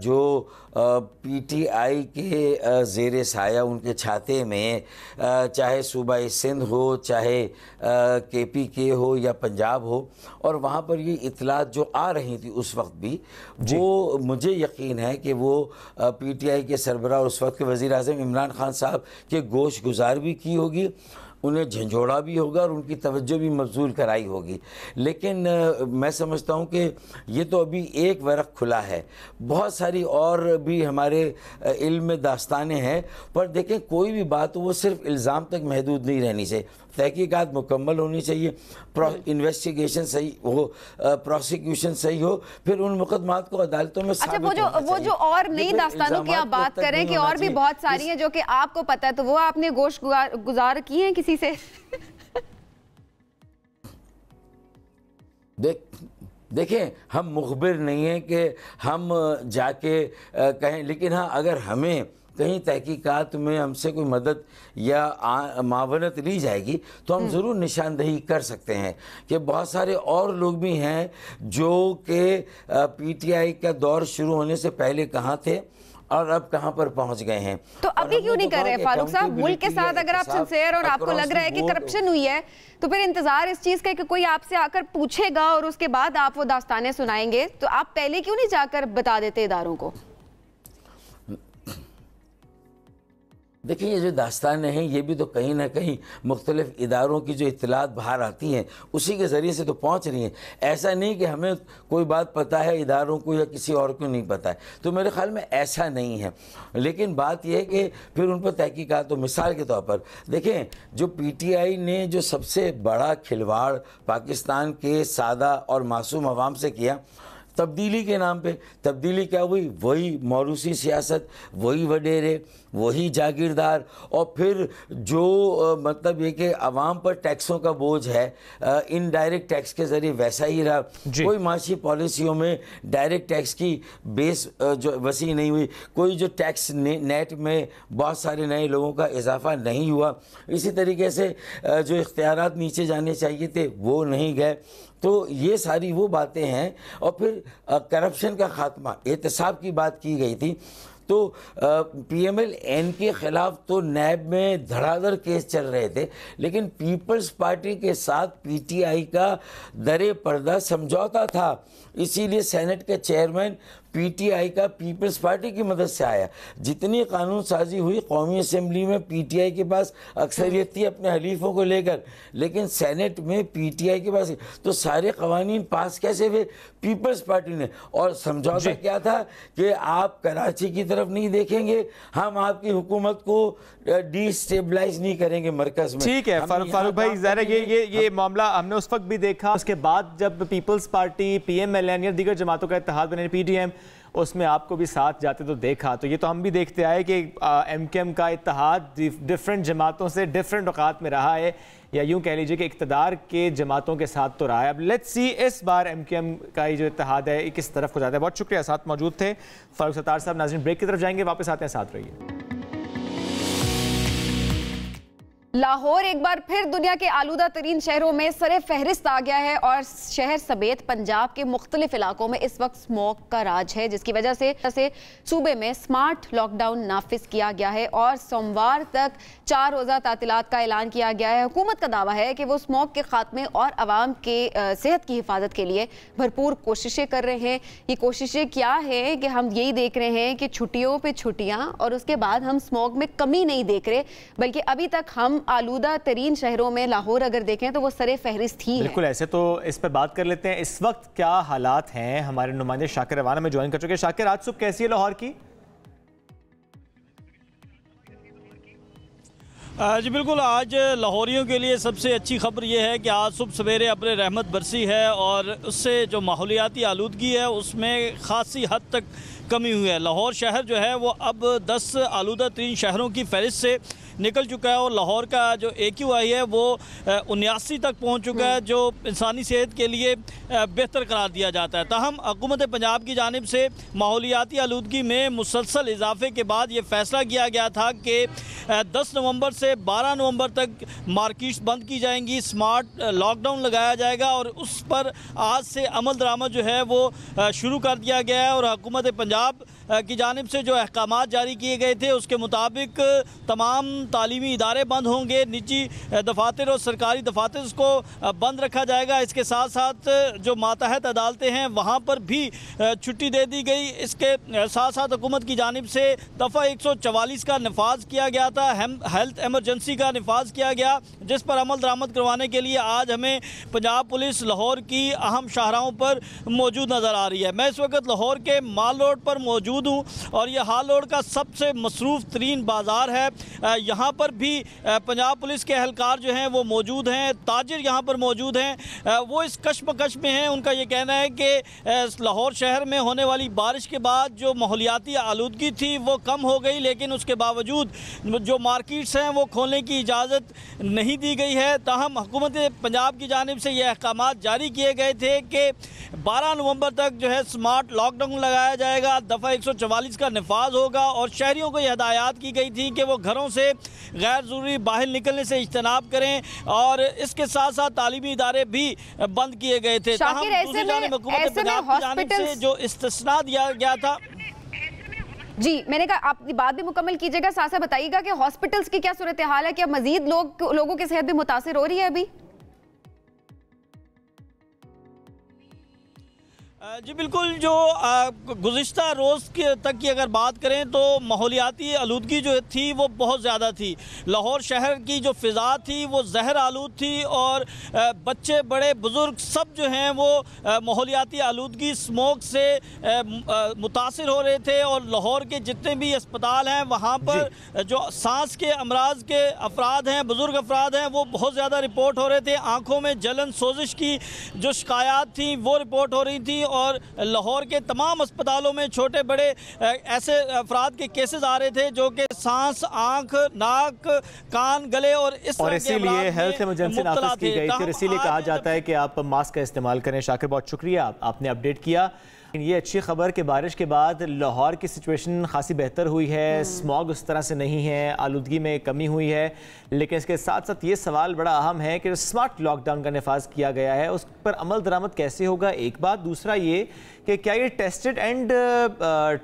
जो पीटीआई के ज़ेर साया उनके छाते में, चाहे सूबा सिंध हो, चाहे केपीके हो या पंजाब हो, और वहाँ पर ये इतलात जो आ रही थी उस वक्त भी, वो मुझे यकीन है कि वो पीटीआई के सरबराह उस वक्त के वज़ीर आज़म इमरान खान साहब के गोश गुजार भी की होगी, उन्हें झंझोड़ा भी होगा और उनकी तवज्जो भी मबजूल कराई होगी। लेकिन मैं समझता हूँ कि ये तो अभी एक वर्क़ खुला है, बहुत सारी और भी हमारे इल्म में दास्तानें हैं। पर देखें, कोई भी बात वो सिर्फ इल्ज़ाम तक महदूद नहीं रहनी चाहिए, तहकीकात मुकम्मल होनी चाहिए, इन्वेस्टिगेशन सही हो, प्रोसिक्यूशन सही हो, फिर उन मुकदमात को अदालतों में अच्छा, वो जो और नई दास्तानों की आप बात करें कि और भी बहुत सारी हैं जो कि आपको पता है, तो वो आपने गोश गुजार की हैं किसी से? देखें, हम मुखबिर नहीं हैं कि हम जाके कहें, लेकिन हाँ, अगर हमें कहीं तहकीकात में हमसे कोई मदद या मावनत ली जाएगी तो हम ज़रूर निशानदही कर सकते हैं कि बहुत सारे और लोग भी हैं जो कि पीटीआई का दौर शुरू होने से पहले कहाँ थे और अब कहाँ पर पहुँच गए हैं। तो अभी क्यों नहीं कर रहे फारूक साहब? मुल्क के साथ अगर आप सिंसियर और आपको लग रहा है कि करप्शन हुई है, तो फिर इंतजार इस चीज़ का कि कोई आपसे आकर पूछेगा और उसके बाद आप वो दास्तानें सुनाएंगे, तो आप पहले क्यों नहीं जाकर बता देते इदारों को? देखिए, ये जो दास्तानें हैं ये भी तो कहीं ना कहीं मुख्तलिफ इदारों की जो इत्तलात बाहर आती हैं उसी के ज़रिए से तो पहुंच रही हैं। ऐसा नहीं कि हमें कोई बात पता है इदारों को या किसी और को नहीं पता है, तो मेरे ख्याल में ऐसा नहीं है। लेकिन बात यह है कि फिर उन पर तहकीकात, तो मिसाल के तौर पर देखें, जो पीटीआई ने जो सबसे बड़ा खिलवाड़ पाकिस्तान के सादा और मासूम अवाम से किया, तब्दीली के नाम पे, तब्दीली क्या हुई? वही मौरूसी सियासत, वही वडेरे, वही जागीरदार, और फिर जो मतलब ये कि अवाम पर टैक्सों का बोझ है इनडायरेक्ट टैक्स के ज़रिए वैसा ही रहा। कोई माशी पॉलिसियों में डायरेक्ट टैक्स की बेस जो वसी नहीं हुई, कोई जो टैक्स नेट में बहुत सारे नए लोगों का इजाफा नहीं हुआ, इसी तरीके से जो इख्तियारात नीचे जाने चाहिए थे वो नहीं गए। तो ये सारी वो बातें हैं। और फिर करप्शन का खात्मा, एहतसाब की बात की गई थी, तो PML-N के ख़िलाफ़ तो नैब में धड़ाधड़ केस चल रहे थे, लेकिन पीपल्स पार्टी के साथ PTI का दरे पर्दा समझौता था, इसीलिए सेनेट के चेयरमैन PTI का पीपल्स पार्टी की मदद से आया। जितनी कानून साजी हुई कौमी असम्बली में PTI के पास अक्सरियत थी अपने हलीफों को लेकर, लेकिन सेनेट में PTI के पास, तो सारे कवानीन पास कैसे हुए? पीपल्स पार्टी ने। और समझौता क्या था कि आप कराची की तरफ नहीं देखेंगे, हम आपकी हुकूमत को डिस्टेबलाइज नहीं करेंगे मरकज में। ठीक है फारूक भाई, ज़रा ये मामला हमने उस वक्त भी देखा, उसके बाद जब पीपल्स पार्टी, PML-N या दीगर जमातों का इत्तेहाद बने PDM, उसमें आपको भी साथ जाते तो देखा। तो ये तो हम भी देखते आए कि MKM का इत्तेहाद डिफरेंट जमातों से डिफरेंट औकात में रहा है, या यूं कह लीजिए कि इक़्तिदार के जमातों के साथ तो रहा है। अब लेट्स सी इस बार MKM का ये जो इत्तेहाद है किस तरफ को जाता है। बहुत शुक्रिया, साथ मौजूद थे फारूक सत्तार साहब। नाज़रीन, ब्रेक की तरफ जाएंगे, वापस आते हैं, साथ रहिए। लाहौर एक बार फिर दुनिया के आलूदा तरीन शहरों में सरे फहरिस्त आ गया है और शहर समेत पंजाब के मुख्तलिफ इलाकों में इस वक्त स्मॉग का राज है, जिसकी वजह से सूबे में स्मार्ट लॉकडाउन नाफिज किया गया है और सोमवार तक 4 रोज़ा तातीलात का ऐलान किया गया है। हुकूमत का दावा है कि वो स्मॉग के खात्मे और आवाम के सेहत की हिफाजत के लिए भरपूर कोशिशें कर रहे हैं। ये कोशिशें क्या है कि हम यही देख रहे हैं कि छुट्टियों पे छुट्टियाँ, और उसके बाद हम स्मॉग में कमी नहीं देख रहे, बल्कि अभी तक हम आलूदा तरीन शहरों में लाहौर अगर देखें तो वो सरे फहरिस्त ही है। बिल्कुल, ऐसे तो इस पर बात कर लेते हैं। इस वक्त क्या हालात हैं? हमारे नुमाइंदे शाकिर रवाना में ज्वाइन कर चुके हैं। शाकिर, आज सुबह कैसी है लाहौर की? जी बिल्कुल, आज लाहौरियों के लिए सबसे अच्छी खबर यह है कि आज सुबह सवेरे अपने रहमत बरसी है और उससे जो माहौलियाती आलूदगी है उसमें ख़ासी हद तक कमी हुई है। लाहौर शहर जो है वो अब 10 आलूदा तरीन शहरों की फहरिस्त से निकल चुका है और लाहौर का जो AQI है वो 79 तक पहुंच चुका है, जो इंसानी सेहत के लिए बेहतर करार दिया जाता है। ताहम हुकूमत पंजाब की जानिब से माहौलियाती आलूदगी में मुसलसल इजाफे के बाद ये फैसला किया गया था कि 10 नवंबर से 12 नवंबर तक मार्केट्स बंद की जाएंगी, स्मार्ट लॉकडाउन लगाया जाएगा और उस पर आज से अमल दरामद जो है वो शुरू कर दिया गया है। और हुकूमत पंजाब की जानिब से जो अहकामात जारी किए गए थे उसके मुताबिक तमाम तालीमी इदारे बंद होंगे, निजी दफातर और सरकारी दफातर को बंद रखा जाएगा। इसके साथ साथ जो मातहत अदालतें हैं वहाँ पर भी छुट्टी दे दी गई। इसके साथ साथ हुकूमत की जानिब से दफ़ा 144 का नफाज किया गया था, हेल्थ एमरजेंसी का नफाज किया गया, जिस पर अमल दरामद करवाने के लिए आज हमें पंजाब पुलिस लाहौर की अहम शाहराहों पर मौजूद नज़र आ रही है। मैं इस वक्त लाहौर के माल रोड पर मौजूद हूँ और यह हाल रोड का सबसे मसरूफ़ तरीन बाज़ार है। यहाँ पर भी पंजाब पुलिस के एहलकार जो हैं वो मौजूद हैं, ताजिर यहाँ पर मौजूद हैं। वो इस कश्मकश में हैं। उनका ये कहना है कि लाहौर शहर में होने वाली बारिश के बाद जो माहौलियाती आलूदगी थी वो कम हो गई, लेकिन उसके बावजूद जो मार्केट्स हैं वो खोलने की इजाज़त नहीं दी गई है। ताहम हुकूमत पंजाब की जानिब से ये अहकामात जारी किए गए थे कि 12 नवंबर तक जो है स्मार्ट लॉकडाउन लगाया जाएगा, दफ़ा 144 का नफाज होगा और शहरियों को यह हदायत की गई थी कि वो घरों से गैर ज़रूरी बाहर निकलने से इज्तनाब करें और इसके साथ साथ तालीमी इदारे भी बंद किए गए थे। दूसरी जानिब हुकूमत पंजाब की जानिब से जो इस्तिस्ना दिया गया था। जी, मैंने कहा आप बात भी मुकम्मल कीजिएगा, साथ साथ बताइएगा कि हॉस्पिटल्स की क्या सूरत हाल है, क्या मजीद लोगों की सेहत भी मुतासिर हो रही है अभी? जी बिल्कुल, जो गुज़िश्ता रोज़ तक की अगर बात करें तो माहौलियाती आलूदगी जो थी वो बहुत ज़्यादा थी। लाहौर शहर की जो फ़िज़ा थी वो जहर आलूद थी और बच्चे बड़े बुज़ुर्ग सब जो हैं वो माहौलियाती आलूदगी स्मोक से मुतासिर हो रहे थे। और लाहौर के जितने भी अस्पताल हैं वहाँ पर जो सांस के अमराज के अफराद हैं, बुज़ुर्ग अफराद हैं, वो बहुत ज़्यादा रिपोर्ट हो रहे थे। आँखों में जलन सोजिश की जो शिकायत थी वो रिपोर्ट हो रही थी और लाहौर के तमाम अस्पतालों में छोटे बड़े ऐसे अफराद के केसेस आ रहे थे जो कि सांस, आंख, नाक, कान, गले और इसीलिए हेल्थ इमरजेंसी नाफिज की गई थी। इसीलिए कहा जाता है कि आप मास्क का इस्तेमाल करें। शाकिर, बहुत शुक्रिया, आपने अपडेट किया। ये अच्छी खबर कि बारिश के बाद लाहौर की सिचुएशन खासी बेहतर हुई है, स्मॉग उस तरह से नहीं है, आलूदगी में कमी हुई है। लेकिन इसके साथ साथ ये सवाल बड़ा अहम है कि स्मार्ट लॉकडाउन का नफाज किया गया है उस पर अमल दरामद कैसे होगा, एक बात। दूसरा ये कि क्या ये टेस्टेड एंड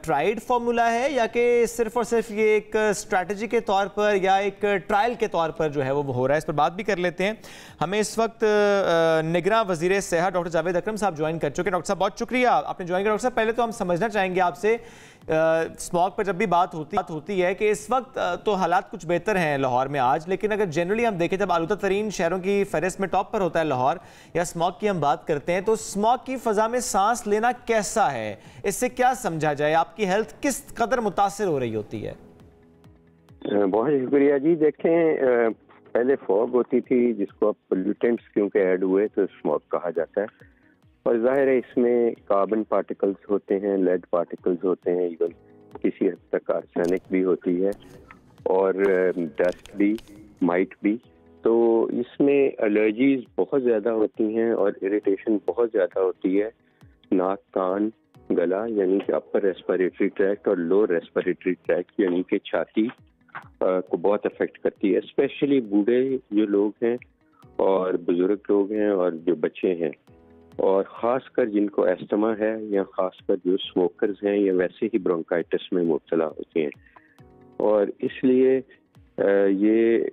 ट्राइड फार्मूला है या कि सिर्फ और सिर्फ ये एक स्ट्रैटेजी के तौर पर या एक ट्रायल के तौर पर जो है वो हो रहा है। इस पर बात भी कर लेते हैं। हमें इस वक्त निगरां वज़ीर सेहत डॉक्टर जावेद अकरम साहब ज्वाइन कर चुके हैं। डॉक्टर साहब, बहुत शुक्रिया आपने ज्वाइन किया। डॉक्टर साहब, पहले तो हम समझना चाहेंगे आपसे, स्मॉग पर जब भी बात होती है कि इस वक्त तो हालात कुछ बेहतर हैं लाहौर में आज, लेकिन अगर जनरली हम देखें जब आलूदा तरीन शहरों की फहरिस्त में टॉप पर होता है लाहौर या स्मॉग की हम बात करते हैं, तो स्मॉग की फ़ज़ा में सांस लेना कैसा है, इससे क्या समझा जाए, आपकी हेल्थ किस कदर मुतासिर हो रही होती है? बहुत शुक्रिया जी। देखें, पहले फॉग होती थी जिसको अब पोल्यूटेंट्स क्योंकि ऐड हुए तो स्मॉग कहा जाता है और जाहिर है इसमें कार्बन पार्टिकल्स होते हैं, लेड पार्टिकल्स होते हैं, इवन किसी हद तक आर्सेनिक भी होती है और डस्ट भी, माइट भी। तो इसमें एलर्जीज बहुत ज़्यादा होती हैं और इरिटेशन बहुत ज़्यादा होती है। नाक, कान, गला यानी कि अपर रेस्पिरेटरी ट्रैक्ट और लोअर रेस्पिरेटरी ट्रैक्ट यानी कि छाती को बहुत अफेक्ट करती है। स्पेशली बूढ़े जो लोग हैं और बुजुर्ग लोग हैं और जो बच्चे हैं और ख़ासकर जिनको एस्थमा है या ख़ासकर जो स्मोकर्स हैं या वैसे ही ब्रोंकाइटिस में मुब्तला होते हैं। और इसलिए ये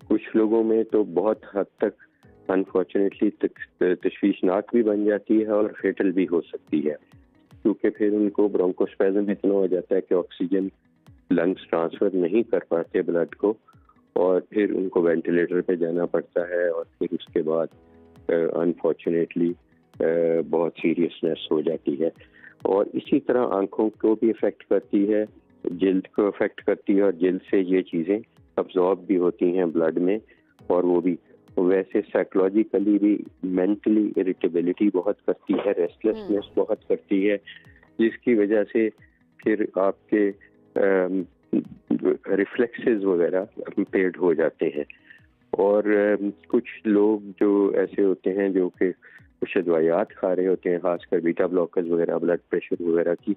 कुछ लोगों में तो बहुत हद तक अनफॉर्चुनेटली तशवीशनाक भी बन जाती है और फेटल भी हो सकती है, क्योंकि फिर उनको ब्रोंकोस्पैज़म इतना हो जाता है कि ऑक्सीजन लंग्स ट्रांसफ़र नहीं कर पाते ब्लड को और फिर उनको वेंटिलेटर पे जाना पड़ता है और फिर उसके बाद अनफॉर्चुनेटली बहुत सीरियसनेस हो जाती है। और इसी तरह आंखों को भी इफ़ेक्ट करती है, जल्द को इफ़ेक्ट करती है और जल्द से ये चीज़ें अब्जॉर्ब भी होती हैं ब्लड में और वो भी वैसे साइकोलॉजिकली भी मेंटली इरिटेबिलिटी बहुत करती है, रेस्टलेसनेस बहुत करती है, जिसकी वजह से फिर आपके रिफ्लेक्सेस वगैरह इम्पेयर्ड हो जाते हैं। और कुछ लोग जो ऐसे होते हैं जो कि कुछ दवाइयात खा रहे होते हैं, खासकर बीटा ब्लॉकर्स वगैरह ब्लड प्रेशर वगैरह की,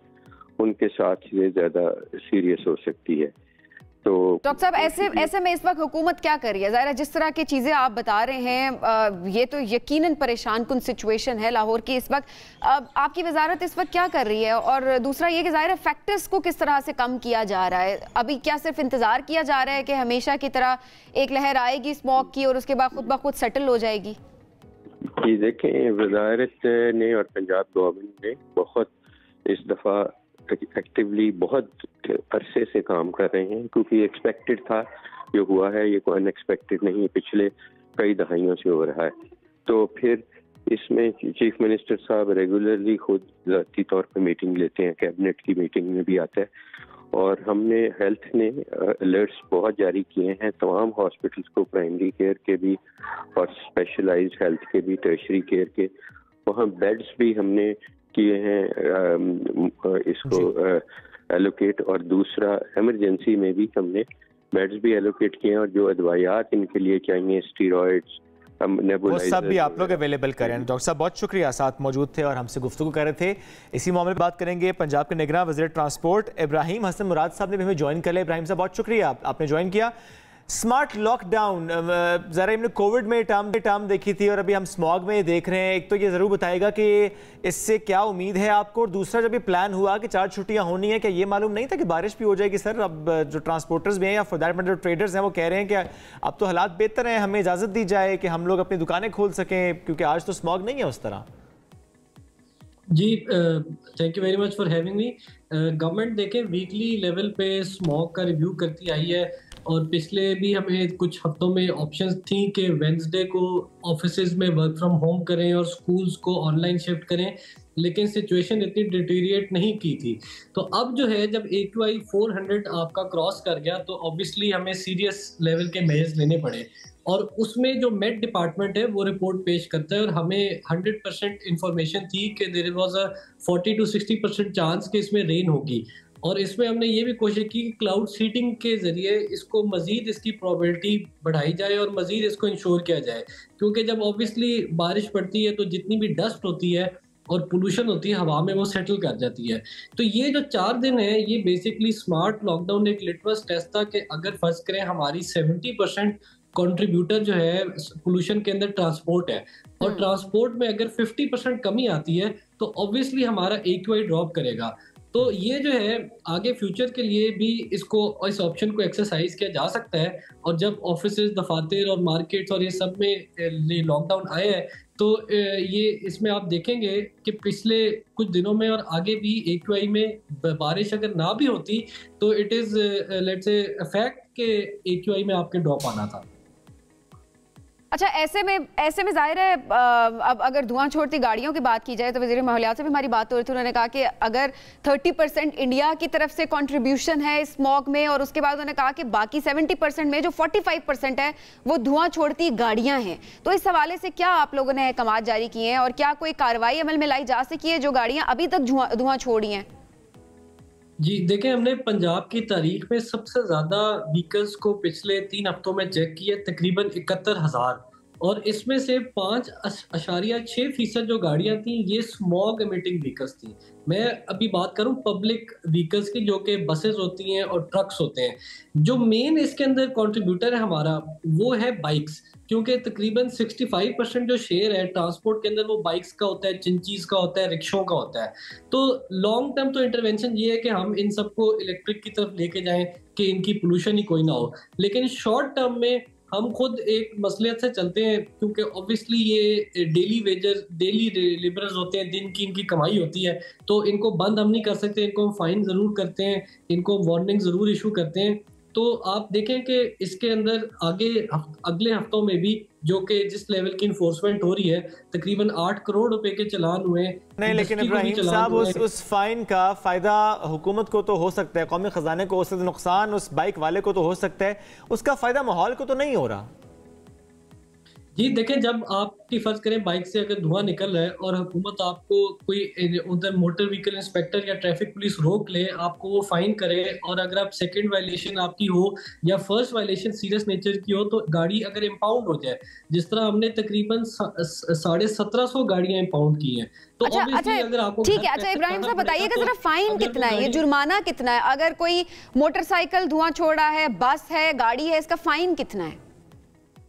उनके साथ ये ज़्यादा सीरियस हो सकती है। तो डॉक्टर साहब ऐसे में इस वक्त हुकूमत क्या कर रही है? ज़ाहिर है जिस तरह की चीज़ें आप बता रहे हैं ये तो यकीनन परेशान कुन सिचुएशन है लाहौर की इस वक्त। आपकी वजारत इस वक्त क्या कर रही है? और दूसरा ये कि ज़ाहिर है फैक्टर्स को किस तरह से कम किया जा रहा है? अभी क्या सिर्फ इंतज़ार किया जा रहा है कि हमेशा की तरह एक लहर आएगी स्मॉग की और उसके बाद खुद ब खुद सेटल हो जाएगी? जी देखें, वजारत ने और पंजाब गवर्नमेंट ने बहुत इस दफ़ा एक्टिवली बहुत अरसे से काम कर रहे हैं, क्योंकि एक्सपेक्टेड था जो हुआ है, ये कोई अनएक्सपेक्टेड नहीं, पिछले कई दहाइयों से हो रहा है। तो फिर इसमें चीफ मिनिस्टर साहब रेगुलरली खुद ज़ाती तौर पर मीटिंग लेते हैं, कैबिनेट की मीटिंग में भी आता है, और हमने हेल्थ ने अलर्ट्स बहुत जारी किए हैं तमाम हॉस्पिटल्स को, प्राइमरी केयर के भी और स्पेशलाइज्ड हेल्थ के भी, टर्शरी केयर के। वहाँ बेड्स भी हमने किए हैं इसको एलोकेट, और दूसरा इमरजेंसी में भी हमने बेड्स भी एलोकेट किए हैं, और जो अदवायात इनके लिए चाहिए, स्टीरॉइड्स, वो सब भी आप लोग अवेलेबल करें। डॉक्टर साहब बहुत शुक्रिया, साथ मौजूद थे और हमसे गुफ्तगू कर रहे थे। इसी मामले में बात करेंगे पंजाब के निगरान वज़ीर ट्रांसपोर्ट इब्राहिम हसन मुराद साहब ने भी हमें ज्वाइन कर लिया। इब्राहिम साहब बहुत शुक्रिया, आपने ज्वाइन किया। स्मार्ट लॉकडाउन, ज़रा हमने कोविड में टर्म देखी थी और अभी हम स्मॉग में देख रहे हैं। एक तो ये ज़रूर बताएगा कि इससे क्या उम्मीद है आपको, और दूसरा जब ये प्लान हुआ कि 4 छुट्टियां होनी है, क्या ये मालूम नहीं था कि बारिश भी हो जाएगी? सर अब जो ट्रांसपोर्टर्स भी हैं या फॉर दैट मैटर जो ट्रेडर्स हैं वो कह रहे हैं कि अब तो हालात बेहतर हैं, हमें इजाज़त दी जाए कि हम लोग अपनी दुकानें खोल सकें, क्योंकि आज तो स्मॉग नहीं है उस तरह। जी thank you very much for having me. Government देखें वीकली लेवल पे स्मॉग का रिव्यू करती आई है, और पिछले भी हमें कुछ हफ्तों में ऑप्शंस थी कि वेंसडे को ऑफिसेज में वर्क फ्रॉम होम करें और स्कूल्स को ऑनलाइन शिफ्ट करें, लेकिन सिचुएशन इतनी डिटीरिएट नहीं की थी। तो अब जो है जब AQI 400 आपका क्रॉस कर गया तो ऑब्वियसली हमें सीरियस लेवल के मेजर्स लेने पड़े, और उसमें जो मेट डिपार्टमेंट है वो रिपोर्ट पेश करता है, और हमें 100% इंफॉर्मेशन थी कि there was a 40 to 60% chance कि इसमें रेन होगी। और इसमें हमने ये भी कोशिश की कि क्लाउड सीडिंग के ज़रिए इसको मज़ीद इसकी प्रोबेबिलिटी बढ़ाई जाए और मज़ीद इसको इंश्योर किया जाए, क्योंकि जब ऑब्वियसली बारिश पड़ती है तो जितनी भी डस्ट होती है और पोल्यूशन होती है हवा में, वो सेटल कर जाती है। तो ये जो 4 दिन है ये बेसिकली स्मार्ट लॉकडाउन एक लिटमस टेस्ट था कि अगर फर्ज करें हमारी 70% कंट्रीब्यूटर जो है पोल्यूशन के अंदर ट्रांसपोर्ट है, और ट्रांसपोर्ट में अगर 50% कमी आती है तो ऑब्वियसली हमारा AQI ड्रॉप करेगा। तो ये जो है आगे फ्यूचर के लिए भी इसको, इस ऑप्शन को एक्सरसाइज किया जा सकता है, और जब ऑफिसेज, दफातर और मार्केट्स और ये सब में लॉकडाउन आए हैं तो ये इसमें आप देखेंगे कि पिछले कुछ दिनों में और आगे भी AQI में बारिश अगर ना भी होती तो it is let's say fact के AQI में आपके ड्रॉप आना था। अच्छा, ऐसे में जाहिर है अब अगर धुआं छोड़ती गाड़ियों की बात की जाए तो वज़ीर माहौलियात से भी हमारी बात हो रही थी, उन्होंने कहा कि अगर 30% इंडिया की तरफ से कंट्रीब्यूशन है स्मॉग में, और उसके बाद उन्होंने कहा कि बाकी 70% में जो 45% है वो धुआं छोड़ती गाड़ियां हैं। तो इस हवाले से क्या आप लोगों ने अहकामात जारी किए हैं, और क्या कोई कार्रवाई अमल में लाई जा सकी है जो गाड़ियां अभी तक धुआं छोड़ी हैं? जी देखें, हमने पंजाब की तारीख में सबसे ज़्यादा व्हीकल्स को पिछले 3 हफ्तों में चेक किए, तकरीबन 71,000, और इसमें से 5.6% जो गाड़ियां थी ये स्मॉग एमिटिंग व्हीकल्स थी। मैं अभी बात करूं पब्लिक व्हीकल्स की, जो कि बसेस होती हैं और ट्रक्स होते हैं। जो मेन इसके अंदर कंट्रीब्यूटर है हमारा वो है बाइक्स, क्योंकि तकरीबन 65% जो शेयर है ट्रांसपोर्ट के अंदर वो बाइक्स का होता है, चिंचीज का होता है, रिक्शों का होता है। तो लॉन्ग टर्म तो इंटरवेंशन ये है कि हम इन सबको इलेक्ट्रिक की तरफ लेके जाएं कि इनकी पोल्यूशन ही कोई ना हो, लेकिन शॉर्ट टर्म में हम खुद एक मसलियत से चलते हैं, क्योंकि ऑब्वियसली ये डेली वेजर, डेली लेबरर्स होते हैं, दिन की इनकी कमाई होती है, तो इनको बंद हम नहीं कर सकते, इनको हम फाइन ज़रूर करते हैं, इनको वार्निंग ज़रूर इशू करते हैं। तो आप देखें कि इसके अंदर अगले हफ्तों में भी जो कि जिस लेवल की इन्फोर्समेंट हो रही है, तकरीबन 8 करोड़ रुपए के चालान हुए। नहीं, लेकिन इब्राहिम साहब उस फाइन का फायदा हुकूमत को तो हो सकता है, कौमी खजाने को, उससे नुकसान उस बाइक वाले को तो हो सकता है, उसका फायदा माहौल को तो नहीं हो रहा। जी देखें, जब आपकी फर्ज करें बाइक से अगर धुआं निकल रहा है और हुकूमत आपको कोई उधर मोटर व्हीकल इंस्पेक्टर या ट्रैफिक पुलिस रोक ले, आपको वो फाइन करे, और अगर आप सेकंड वायलेशन आपकी हो या फर्स्ट वायलेशन सीरियस नेचर की हो, तो गाड़ी अगर इम्पाउंड हो जाए, जिस तरह हमने तकरीबन 1750 गाड़ियां इम्पाउंड की हैं, तो अच्छा अगर आपको ठीक है। अच्छा इब्राहिम साहब बताइएगा जरा, फाइन कितना है, ये जुर्माना कितना है? अगर कोई मोटरसाइकिल धुआं छोड़ रहा है, बस है, गाड़ी है, इसका फाइन कितना है?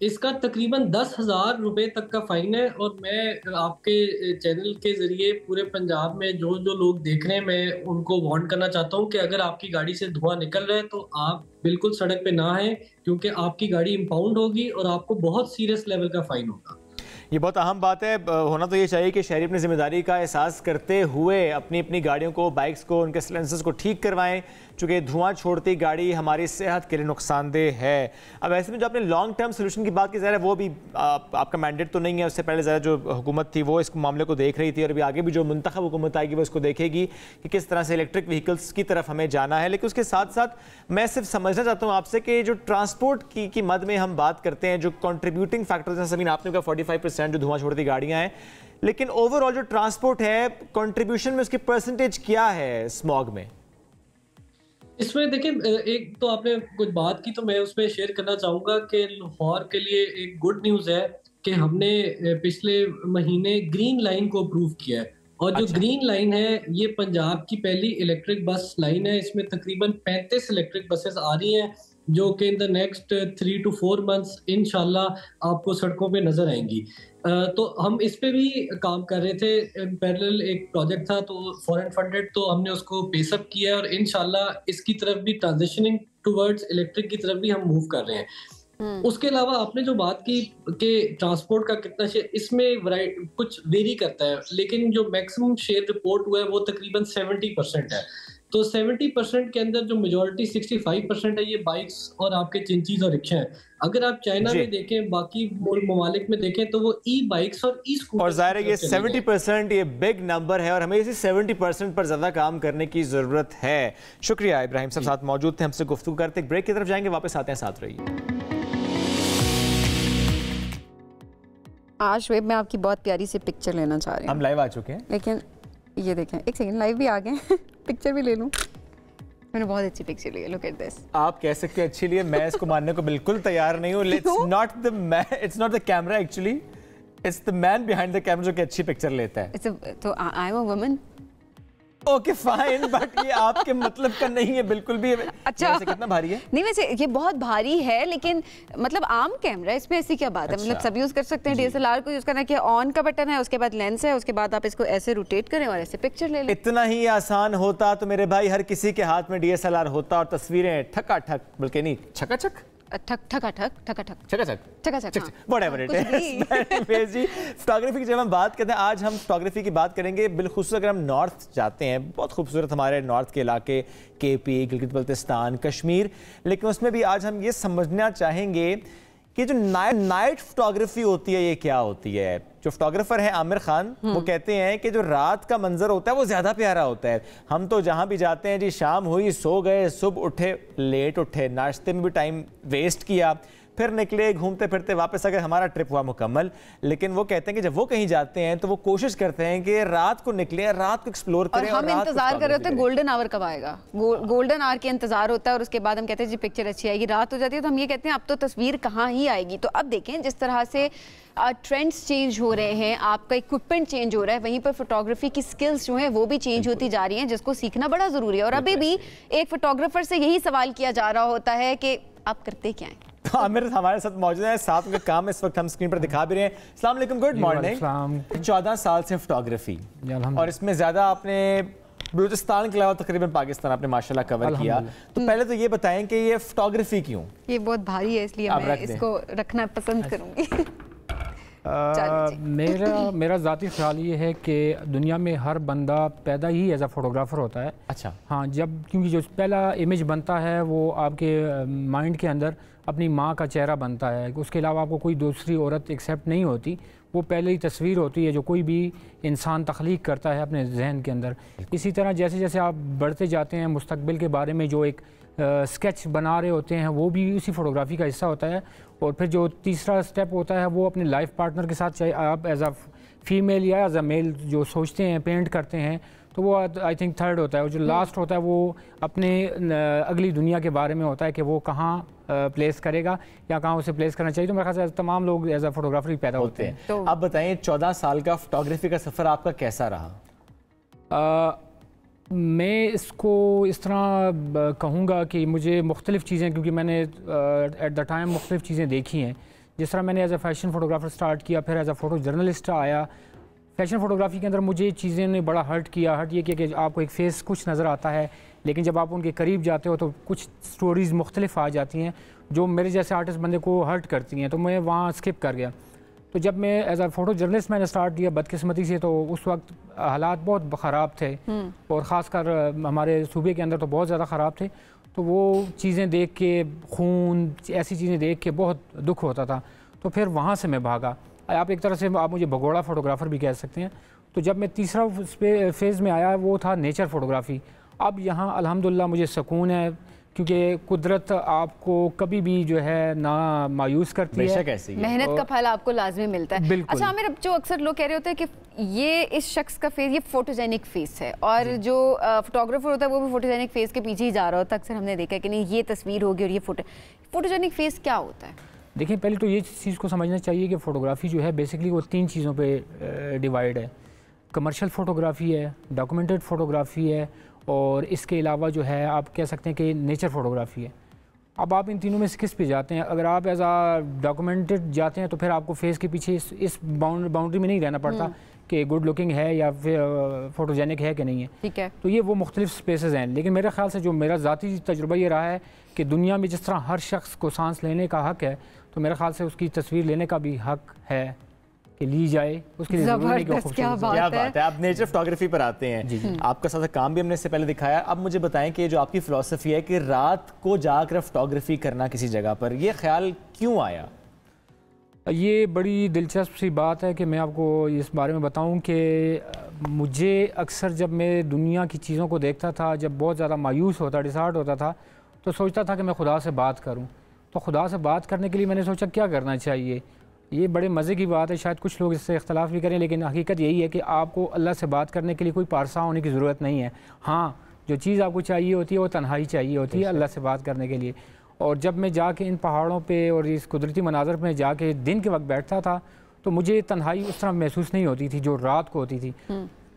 इसका तकरीबन 10,000 रुपए तक का फाइन है। और मैं आपके चैनल के जरिए पूरे पंजाब में जो जो लोग देख रहे हैं, मैं उनको वार्न करना चाहता हूं कि अगर आपकी गाड़ी से धुआं निकल रहा है तो आप बिल्कुल सड़क पे ना आए, क्योंकि आपकी गाड़ी इंपाउंड होगी और आपको बहुत सीरियस लेवल का फाइन होगा। ये बहुत अहम बात है। होना तो ये चाहिए कि शहरी अपनी जिम्मेदारी का एहसास करते हुए अपनी अपनी गाड़ियों को, बाइक्स को, उनके साइलेंसर्स को ठीक करवाएं, चूँकि धुआं छोड़ती गाड़ी हमारी सेहत के लिए नुकसानदेह है। अब ऐसे में जो आपने लॉन्ग टर्म सोल्यूशन की बात की, ज़रा वो भी आपका मैंडेट तो नहीं है, उससे पहले ज़रा जो हुकूमत थी वो इस मामले को देख रही थी, और अभी आगे भी जो मुंतखब हुकूमत आएगी वो इसको देखेगी कि किस तरह से इलेक्ट्रिक व्हीकल्स की तरफ हमें जाना है। लेकिन उसके साथ साथ मैं सिर्फ समझना चाहता हूँ आपसे कि जो ट्रांसपोर्ट की मद में हम बात करते हैं, जो कॉन्ट्रीब्यूटिंग फैक्टर्स हैं, सभी आपने कहा 45% जो धुआं छोड़ती गाड़ियाँ हैं, लेकिन ओवरऑल जो ट्रांसपोर्ट है, कंट्रीब्यूशन में उसकी परसेंटेज क्या है स्मॉग में? इसमें देखिए, एक तो आपने कुछ बात की तो मैं उसमें शेयर करना चाहूंगा कि लाहौर के लिए एक गुड न्यूज़ है कि हमने पिछले महीने ग्रीन लाइन को अप्रूव किया है। और जो ग्रीन लाइन है, ये पंजाब की पहली इलेक्ट्रिक बस लाइन है। इसमें तकरीबन 35 इलेक्ट्रिक बसेस आ रही हैं, जो कि in the next 3 to 4 months इंशाल्लाह आपको सड़कों पे नजर आएंगी। तो हम इस पे भी काम कर रहे थे, पैरेलल एक प्रोजेक्ट था, तो फॉरेन फंडेड, तो हमने उसको पेसअप किया है और इंशाल्लाह इसकी तरफ भी ट्रांजिशनिंग टुवर्ड्स इलेक्ट्रिक की तरफ भी हम मूव कर रहे हैं। उसके अलावा आपने जो बात की कि ट्रांसपोर्ट का कितना शेयर, इसमें कुछ वेरी करता है, लेकिन जो मैक्सिमम शेयर रिपोर्ट हुआ है वो तकरीबन 70% है। तो 70% के अंदर जो मेजॉरिटी 65% है, ये बाइक्स और आपके चिंचीज और रिक्शा है। अगर आप चाइना में देखें, बाकी ममालिक में देखें, तो वो ई बाइक्स और ई स्कूटर, और जाहिर है ये 70% ये बिग नंबर है और हमें इसी 70% पर ज्यादा काम करने की जरूरत है। शुक्रिया इब्राहिम साहब साथ मौजूद थे, हमसे गुफ्तगू करते। ब्रेक की तरफ जाएंगे, वापस आते हैं, साथ रहिए। आज शुएब मैं आपकी बहुत प्यारी सी पिक्चर लेना चाह रही हूँ। हम लाइव आ चुके हैं, लेकिन ये देखें, एक सेकंड, लाइव भी आ गए पिक्चर भी ले लूं। मैंने बहुत अच्छी पिक्चर ली है, लुक एट दिस। आप कह सकते हैं अच्छी ली है, मैं इसको मानने को बिल्कुल तैयार नहीं हूँ। It's not the camera actually, it's the man behind the camera जो कि अच्छी पिक्चर लेता है। तो I am a woman. Okay fine, but ये आपके मतलब का नहीं है बिल्कुल भी। अच्छा वैसे कितना भारी है? नहीं वैसे ये बहुत भारी है, लेकिन मतलब आम कैमरा, इसमें ऐसी क्या बात है? मतलब सब यूज कर सकते हैं। DSLR को यूज करना कि ऑन का बटन है, उसके बाद लेंस है, उसके बाद आप इसको ऐसे रोटेट करें और ऐसे पिक्चर ले लें। इतना ही आसान होता तो मेरे भाई हर किसी के हाथ में DSLR होता और तस्वीरें ठकाठक, बल्कि नहीं छकाछक, फोटोग्राफी की जब हम बात करते हैं, आज हम फोटोग्राफी की बात करेंगे। बिलखुसूस अगर हम नॉर्थ जाते हैं, बहुत खूबसूरत हमारे नॉर्थ के इलाके, KP, गिलगित बल्तिस्तान, कश्मीर, लेकिन उसमें भी आज हम ये समझना चाहेंगे कि जो नाइट फोटोग्राफी होती है ये क्या होती है। जो फोटोग्राफर है आमिर खान, वो कहते हैं कि जो रात का मंजर होता है वो ज्यादा प्यारा होता है। हम तो जहां भी जाते हैं जी, शाम हुई सो गए, सुबह उठे लेट उठे, नाश्ते में भी टाइम वेस्ट किया, फिर निकले घूमते फिरते वापस अगर हमारा ट्रिप हुआ मुकम्मल। लेकिन वो कहते हैं कि जब वो कहीं जाते हैं तो वो कोशिश करते हैं कि रात को निकले, रात को एक्सप्लोर करें। और हम इंतजार कर रहे होते हैं गोल्डन आवर कब आएगा, गोल्डन आवर के इंतजार होता है, और उसके बाद हम कहते हैं जी पिक्चर अच्छी आएगी। रात हो जाती है तो हम ये कहते हैं अब तो तस्वीर कहाँ ही आएगी। तो अब देखें जिस तरह से ट्रेंड्स चेंज हो रहे हैं, आपका इक्विपमेंट चेंज हो रहा है, वहीं पर फोटोग्राफी की स्किल्स जो हैं वो भी चेंज होती जा रही हैं, जिसको सीखना बड़ा ज़रूरी है। और अभी भी एक फोटोग्राफर से यही सवाल किया जा रहा होता है कि आप करते क्या हैं। आमिर हमारे साथ मौजूद है, साथ में काम इस वक्त हम स्क्रीन पर दिखा भी रहे हैं। अस्सलाम वालेकुम, गुड मॉर्निंग। 14 साल से फोटोग्राफी, और इसमें ज़्यादा आपने बलूचिस्तान के अलावा तकरीबन पाकिस्तान आपने माशाल्लाह कवर किया। तो पहले तो ये बताएं कि ये फोटोग्राफी क्यों? ये बहुत भारी है, इसलिए मैं इसको रखना पसंद करूंगी। मेरा ज़ाती ख्याल ये है कि दुनिया में हर बंदा पैदा ही एज अ फोटोग्राफर होता है। अच्छा हाँ, जब क्योंकि जो पहला इमेज बनता है वो आपके माइंड के अंदर अपनी माँ का चेहरा बनता है, उसके अलावा आपको कोई दूसरी औरत एक्सेप्ट नहीं होती, वो पहले ही तस्वीर होती है जो कोई भी इंसान तख्लीक करता है अपने जहन के अंदर। इसी तरह जैसे जैसे आप बढ़ते जाते हैं, मुस्तकबिल के बारे में जो एक स्केच बना रहे होते हैं वो भी उसी फ़ोटोग्राफ़ी का हिस्सा होता है। और फिर जो तीसरा स्टेप होता है वो अपने लाइफ पार्टनर के साथ, चाहे आप एज अ फीमेल या एज अ मेल जो सोचते हैं, पेंट करते हैं, तो वो आई थिंक थर्ड होता है। और जो लास्ट होता है वो अपने अगली दुनिया के बारे में होता है कि वो कहाँ प्लेस करेगा या कहाँ उसे प्लेस करना चाहिए। तो मेरे ख्याल से तमाम लोग एज अ फोटोग्राफर पैदा होते हैं। तो आप बताइए 14 साल का फोटोग्राफी का सफ़र आपका कैसा रहा? मैं इसको इस तरह कहूँगा कि मुझे मुख्तलिफ़ चीज़ें, क्योंकि मैंने एट द टाइम मुख्तलिफ़ चीज़ें देखी हैं। जिस तरह मैंने as a fashion photographer start किया, फिर एज अ फ़ोटो जर्नलिस्ट आया। फैशन फ़ोटोग्राफ़ी के अंदर मुझे चीज़ें ने बड़ा हर्ट ये किया कि आपको एक फ़ेस कुछ नज़र आता है, लेकिन जब आप उनके करीब जाते हो तो कुछ स्टोरीज़ मुख्तलिफ आ जाती हैं जो मेरे जैसे आर्टिस्ट बंदे को हर्ट करती हैं। तो मैं वहाँ स्किप कर गया। तो जब मैं एज अ फ़ोटो जर्नलिस्ट मैंने स्टार्ट किया बदकिस्मती से, तो उस वक्त हालात बहुत ख़राब थे और ख़ासकर हमारे सूबे के अंदर तो बहुत ज़्यादा ख़राब थे। तो वो चीज़ें देख के, खून, ऐसी चीज़ें देख के बहुत दुख होता था। तो फिर वहाँ से मैं भागा। आप एक तरह से आप मुझे भगोड़ा फ़ोटोग्राफ़र भी कह सकते हैं। तो जब मैं तीसरा फेज़ में आया वो था नेचर फ़ोटोग्राफ़ी। अब यहाँ अल्हम्दुलिल्लाह मुझे सुकून है, क्योंकि कुदरत आपको कभी भी जो है ना मायूस करती है, मेहनत का फल आपको लाजमी मिलता है। अच्छा आमिर, अब जो अक्सर लोग कह रहे होते हैं कि ये इस शख्स का फेस ये फोटोजेनिक फेस है, और जो फोटोग्राफर होता है वो भी फोटोजेनिक फेस के पीछे ही जा रहा होता है। अक्सर हमने देखा है कि नहीं ये तस्वीर होगी और ये फोटोजेनिक फेस क्या होता है? देखिए, पहले तो ये चीज़ को समझना चाहिए कि फ़ोटोग्राफ़ी जो है बेसिकली वो 3 चीज़ों पे डिवाइड है। कमर्शियल फ़ोटोग्राफ़ी है, डॉक्यूमेंटेड फ़ोटोग्राफ़ी है, और इसके अलावा जो है आप कह सकते हैं कि नेचर फ़ोटोग्राफ़ी है। अब आप इन तीनों में से किस पे जाते हैं? अगर आप एज आ डॉक्यूमेंटेड जाते हैं तो फिर आपको फेस के पीछे इस बाउंड्री में नहीं रहना पड़ता कि गुड लुकिंग है या फिर फोटोजेनिक है कि नहीं है। ठीक है। तो ये वो मुख्तलिफ स्पेसेस हैं। लेकिन मेरे ख्याल से जो मेरा ज़ाती तजुर्बा ये रहा है कि दुनिया में जिस तरह हर शख्स को सांस लेने का हक़ है, तो मेरे ख्याल से उसकी तस्वीर लेने का भी हक़ है कि ली जाए। उसके लिए क्या बात है। आप नेचर फोटोग्राफी पर आते हैं। जी। आपका सारा काम भी हमने इससे पहले दिखाया। अब मुझे बताएं कि जो आपकी फ़िलॉसफी है कि रात को जाकर फोटोग्राफी करना किसी जगह पर, ये ख्याल क्यों आया? ये बड़ी दिलचस्प सी बात है कि मैं आपको इस बारे में बताऊं कि मुझे अक्सर जब मैं दुनिया की चीज़ों को देखता था, जब बहुत ज़्यादा मायूस होता, डिसहार्ट होता था, तो सोचता था कि मैं खुदा से बात करूं। तो खुदा से बात करने के लिए मैंने सोचा क्या करना चाहिए। ये बड़े मज़े की बात है, शायद कुछ लोग इससे इख्तलाफ भी करें, लेकिन हकीकत यही है कि आपको अल्लाह से बात करने के लिए कोई पारसा होने की ज़रूरत नहीं है। हाँ, जो चीज़ आपको चाहिए होती है वो तन्हाई चाहिए होती है अल्लाह से बात करने के लिए। और जब मैं जाके इन पहाड़ों पे और इस कुदरती मनाज़र में जाके दिन के वक्त बैठता था, तो मुझे तन्हाई उस तरह महसूस नहीं होती थी जो रात को होती थी।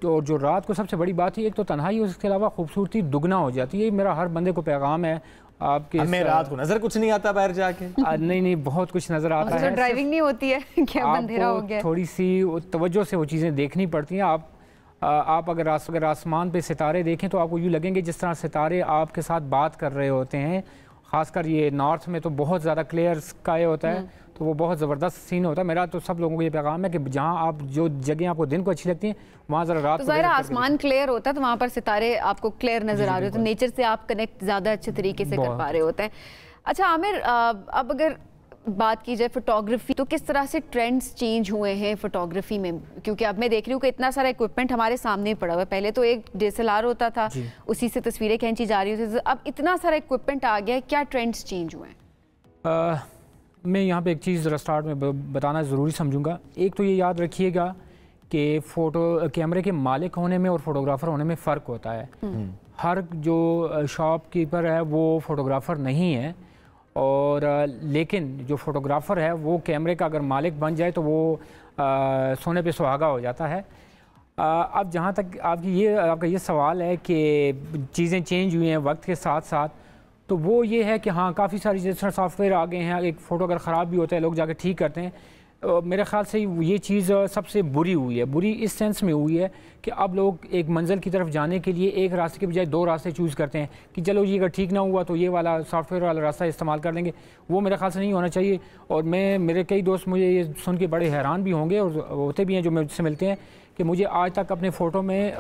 तो जो रात को सबसे बड़ी बात है, एक तो तन्हाई, उसके अलावा खूबसूरती दुगना हो जाती है। मेरा हर बंदे को पैगाम है आपके। हमें रात को नजर कुछ नहीं आता बाहर जाके? नहीं, बहुत कुछ नजर आता है। ड्राइविंग नहीं होती है क्या, अंधेरा हो गया? थोड़ी सी तवज्जो से वो चीज़ें देखनी पड़ती हैं। आप अगर आसमान पे सितारे देखें तो आपको यूँ लगेंगे जिस तरह सितारे आपके साथ बात कर रहे होते हैं। ख़ासकर ये नॉर्थ में तो बहुत ज़्यादा क्लियर स्काई होता है, तो वो बहुत ज़बरदस्त सीन होता है। मेरा तो सब लोगों को ये पैगाम है कि जहाँ आप जो जगह आपको दिन को अच्छी लगती हैं वहाँ ज़रा रात तो ज़ाहिर आसमान क्लियर होता है, तो वहाँ पर सितारे आपको क्लियर नज़र आ रहे होते हैं। नेचर से आप कनेक्ट ज़्यादा अच्छे तरीके से कर पा रहे होते हैं। अच्छा आमिर, अब अगर बात की जाए फोटोग्राफी, तो किस तरह से ट्रेंड्स चेंज हुए हैं फोटोग्राफी में? क्योंकि अब मैं देख रही हूँ कि इतना सारा इक्विपमेंट हमारे सामने पड़ा हुआ है। पहले तो एक DSLR होता था, उसी से तस्वीरें खींची जा रही होती थी। अब इतना सारा इक्विपमेंट आ गया है, क्या ट्रेंड्स चेंज हुए हैं? मैं यहाँ पे एक चीज़ ज़रा स्टार्ट में बताना ज़रूरी समझूंगा। एक तो ये याद रखिएगा कि कैमरे के मालिक होने में और फोटोग्राफ़र होने में फ़र्क होता है। हर जो शॉपकीपर है वो फोटोग्राफ़र नहीं है, और लेकिन जो फोटोग्राफ़र है वो कैमरे का अगर मालिक बन जाए तो वो सोने पे सुहागा हो जाता है। अब जहाँ तक आपका ये सवाल है कि चीज़ें चेंज हुई हैं वक्त के साथ साथ, तो वो ये है कि हाँ, काफ़ी सारी जिस तरह सॉफ्टवेयर आ गए हैं। एक फ़ोटो अगर ख़राब भी होता है लोग जाके ठीक करते हैं। मेरे ख्याल से ये चीज़ सबसे बुरी हुई है। बुरी इस सेंस में हुई है कि अब लोग एक मंजिल की तरफ जाने के लिए एक रास्ते के बजाय 2 रास्ते चूज़ करते हैं कि चलो ये अगर ठीक ना हुआ तो ये वाला सॉफ्टवेयर वाला रास्ता इस्तेमाल कर लेंगे। वो मेरे ख्याल से नहीं होना चाहिए। और मेरे कई दोस्त मुझे ये सुन के बड़े हैरान भी होंगे और होते भी हैं जो मुझसे मिलते हैं कि मुझे आज तक अपने फ़ोटो में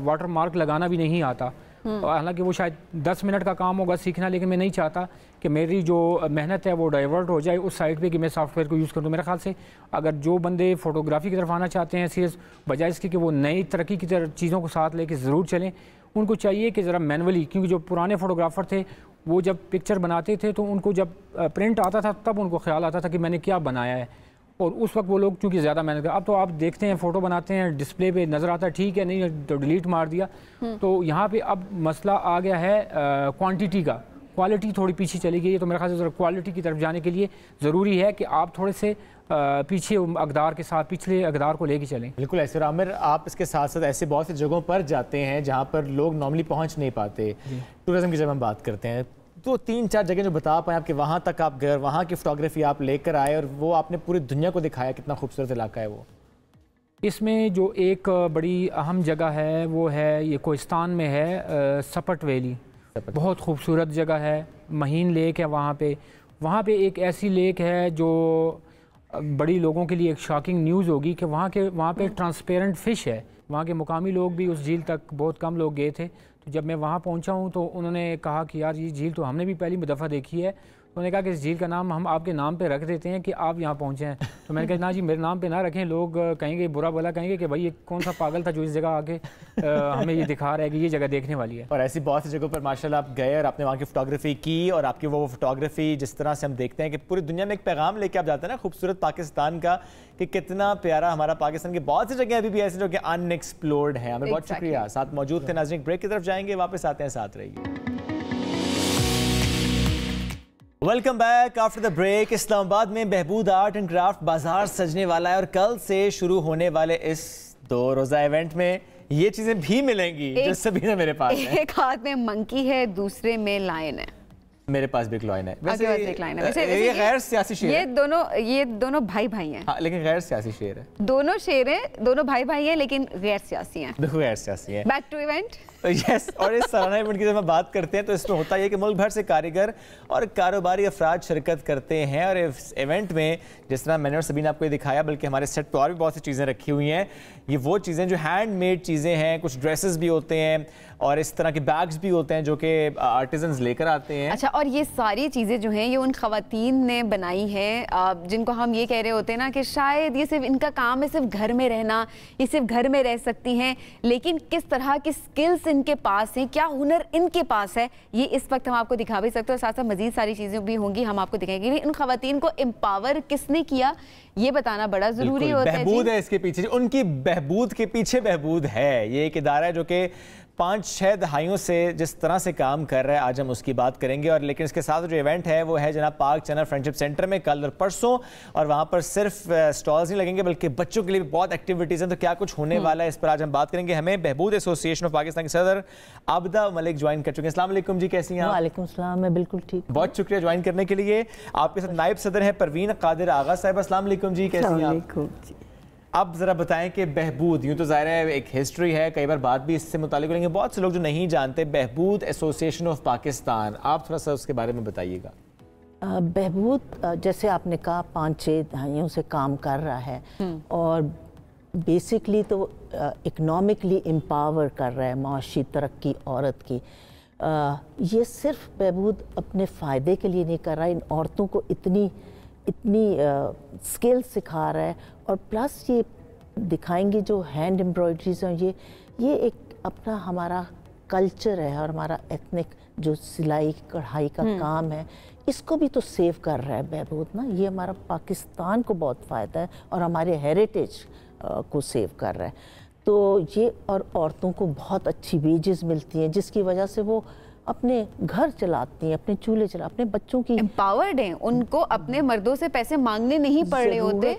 वाटर मार्क लगाना भी नहीं आता। हालांकि वो शायद 10 मिनट का काम होगा सीखना, लेकिन मैं नहीं चाहता कि मेरी जो मेहनत है वो डाइवर्ट हो जाए उस साइड पे कि मैं सॉफ्टवेयर को यूज़ करूँ। मेरे ख्याल से अगर जो बंदे फ़ोटोग्राफी की तरफ आना चाहते हैं सीरियस, बजाय इसके कि वो नई तरक्की की तरफ चीज़ों को साथ लेके ज़रूर चलें, उनको चाहिए कि ज़रा मैनुअली, क्योंकि जो पुराने फ़ोटोग्राफ़र थे वो जब पिक्चर बनाते थे तो उनको जब प्रिंट आता था तब उनको ख्याल आता था कि मैंने क्या बनाया है, और उस वक्त वो लोग चूँकि ज़्यादा मेहनत कर। अब तो आप देखते हैं फ़ोटो बनाते हैं डिस्प्ले पे नज़र आता है ठीक है, नहीं तो डिलीट मार दिया। तो यहाँ पे अब मसला आ गया है क्वांटिटी का, क्वालिटी थोड़ी पीछे चली गई है। तो मेरे ख्याल से क्वालिटी की तरफ जाने के लिए ज़रूरी है कि आप थोड़े से पीछे अकदार के साथ पिछले अकदार को लेके चलें। बिल्कुल ऐसे। आमिर, आप इसके साथ साथ ऐसे बहुत सी जगहों पर जाते हैं जहाँ पर लोग नॉर्मली पहुँच नहीं पाते। टूरिज्म की जब हम बात करते हैं तो 3-4 जगह जो बता पाएँ आपके, वहाँ तक आप गए, वहाँ की फ़ोटोग्राफी आप लेकर आए और वो आपने पूरी दुनिया को दिखाया कितना खूबसूरत इलाका है वो। इसमें जो एक बड़ी अहम जगह है वो है ये कोहिस्तान में है सपट वैली। बहुत खूबसूरत जगह है, महीन लेक है वहाँ पे एक ऐसी लेक है जो बड़ी लोगों के लिए एक शॉकिंग न्यूज़ होगी कि वहाँ पे ट्रांसपेरेंट फ़िश है। वहाँ के मुकामी लोग भी उस झील तक बहुत कम लोग गए थे। तो जब मैं वहाँ पहुँचा हूँ तो उन्होंने कहा कि यार ये झील तो हमने भी पहली दफ़ा देखी है। उन्होंने कहा कि इस झील का नाम हम आपके नाम पे रख देते हैं कि आप यहाँ पहुँचे हैं। तो मैंने कहा ना जी, मेरे नाम पे ना रखें, लोग कहेंगे, बुरा भला कहेंगे कि भाई ये कौन सा पागल था जो इस जगह आके हमें ये दिखा रहा है कि ये जगह देखने वाली है। और ऐसी बहुत सी जगहों पर माशाल्लाह आप गए और आपने वहाँ की फ़ोटोग्राफी की, और आपकी वो फ़ोटोग्राफी जिस तरह से हम देखते हैं कि पूरी दुनिया में एक पैगाम लेके आप जाते हैं ना खूबसूरत पाकिस्तान का, कि कितना प्यारा हमारा पाकिस्तान की बहुत सी जगह अभी भी ऐसी जो कि अनएक्सप्लोर्ड हैं। हमें बहुत शुक्रिया, साथ मौजूद थे। नाज़रीन, ब्रेक की तरफ जाएंगे, वापस आते हैं, साथ रहिए। Welcome back after the break. Islamabad में बहबूद आर्ट एंड क्राफ्ट बाजार सजने वाला है और कल से शुरू होने वाले इस 2 रोज़ा इवेंट में ये चीजें भी मिलेंगी जो सभी ने मेरे पास है। एक हाथ में मंकी है, दूसरे में लायन है। मेरे पास भी एक लाइन है। वैसे एक लाइन है। वैसे ये गैर सियासी शेर है। ये दोनों भाई हैं। हाँ, लेकिन गैर सियासी शेर है। दोनों शेर हैं, दोनों भाई हैं, लेकिन गैर सियासी हैं। बिल्कुल गैर सियासी है। Back to event. यस, और इस सालाना इवेंट की जब हम बात करते हैं तो इसमें होता है कि मुल्क भर से कारीगर और कारोबारी अफराद शिरकत करते हैं। और इस इवेंट में जिस तरह मैंने और सभी ने आपको ये दिखाया, बल्कि हमारे सेट पर और भी बहुत सी चीज़ें रखी हुई हैं। ये वो चीज़ें जो हैंडमेड चीज़ें हैं, कुछ ड्रेसेस भी होते हैं और इस तरह के बैग्स भी होते हैं जो कि आर्टिजन्स लेकर आते हैं। अच्छा, और ये सारी चीज़ें जो हैं ये उन ख़वातीन ने बनाई हैं जिनको हम ये कह रहे होते हैं ना कि शायद ये सिर्फ इनका काम है सिर्फ घर में रहना, ये सिर्फ घर में रह सकती हैं, लेकिन किस तरह की स्किल्स इनके पास हैं, क्या हुनर इनके पास है, ये इस वक्त हम आपको दिखा भी सकते हैं। साथ साथ मजीद सारी चीज़ें भी होंगी, हम आपको दिखाएंगे। इन ख़वातीन को एम्पावर किसने किया ये बताना बड़ा ज़रूरी होता है। बहबूद है इसके पीछे, उनकी बहबूद के पीछे बहबूद है। ये एक इदारा है जो कि 5-6 दहाइयों से जिस तरह से काम कर रहा है, आज हम उसकी बात करेंगे। और लेकिन इसके साथ जो इवेंट है वो है जनाब पार्क चैनल फ्रेंडशिप सेंटर में कल और परसों, और वहाँ पर सिर्फ स्टॉल्स नहीं लगेंगे बल्कि बच्चों के लिए भी बहुत एक्टिविटीज़ हैं। तो क्या कुछ होने वाला है इस पर आज हम बात करेंगे। हमें बहबूद एसोसिएशन ऑफ पाकिस्तान के सदर आबदा मलिक ज्वाइन कर चुके हैं। अस्सलाम वालेकुम जी, कैसी हैं आप? वालेकुम सलाम, मैं बिल्कुल ठीक। बहुत शुक्रिया ज्वाइन करने के लिए। आपके साथ नायब सदर हैं परवीन कादिर आगा साहब। अस्सलाम वालेकुम जी, कैसी हैं आप? अब ज़रा बताएं कि बहबूद, यूँ तो ज़ाहिर है एक हिस्ट्री है, कई बार बात भी इससे मुतालिक करेंगे, बहुत से लोग जो नहीं जानते बहबूद एसोसिएशन ऑफ पाकिस्तान, आप थोड़ा सा उसके बारे में बताइएगा। बहबूद जैसे आपने कहा 5-6 दहाइयों से काम कर रहा है और बेसिकली तो इकनॉमिकली एम्पावर कर रहा है, माशी तरक्की औरत की। ये सिर्फ बहबूद अपने फ़ायदे के लिए नहीं कर रहा है, इन औरतों को इतनी स्किल सिखा रहा है और प्लस ये दिखाएंगे जो हैंड एम्ब्रॉयडरीज हैं, ये एक अपना हमारा कल्चर है और हमारा एथनिक जो सिलाई कढ़ाई का काम है, इसको भी तो सेव कर रहा है बहबूद ना। ये हमारा पाकिस्तान को बहुत फ़ायदा है और हमारे हेरिटेज को सेव कर रहा है। तो ये और औरतों को बहुत अच्छी वेजेस मिलती हैं जिसकी वजह से वो अपने घर चलाती हैं, अपने चूल्हे अपने बच्चों की एम्पावर्ड हैं, उनको अपने मर्दों से पैसे मांगने नहीं पड़ रहे होते,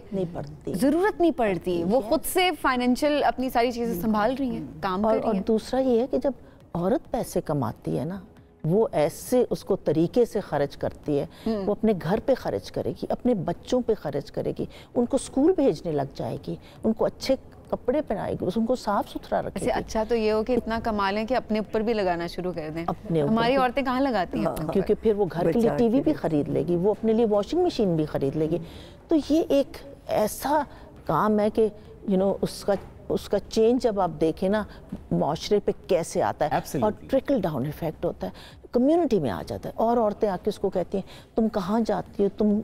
ज़रूरत नहीं पड़ती, वो खुद से फाइनेंशियल अपनी सारी चीज़ें संभाल रही हैं, काम कर रही हैं। और दूसरा ये है कि जब औरत पैसे कमाती है ना, वो ऐसे उसको तरीके से खर्च करती है, वो अपने घर पे खर्च करेगी, अपने बच्चों पे खर्च करेगी, उनको स्कूल भेजने लग जाएगी, उनको अच्छे कपड़े पहनाएगी, उनको साफ सुथरा रखेगी। अच्छा तो ये हो कि इतना कमा लें कि अपने ऊपर भी लगाना शुरू कर दें। अपने हमारी औरतें कहाँ लगाती हैं? क्योंकि फिर वो घर के लिए टीवी भी खरीद लेगी, वो अपने लिए वॉशिंग मशीन भी खरीद लेगी। तो ये एक ऐसा काम है कि उसका चेंज जब आप देखें ना माशरे पे कैसे आता है और ट्रिकल डाउन इफेक्ट होता है, कम्युनिटी में आ जाता है और औरतें आके उसको कहती हैं तुम कहाँ जाती हो, तुम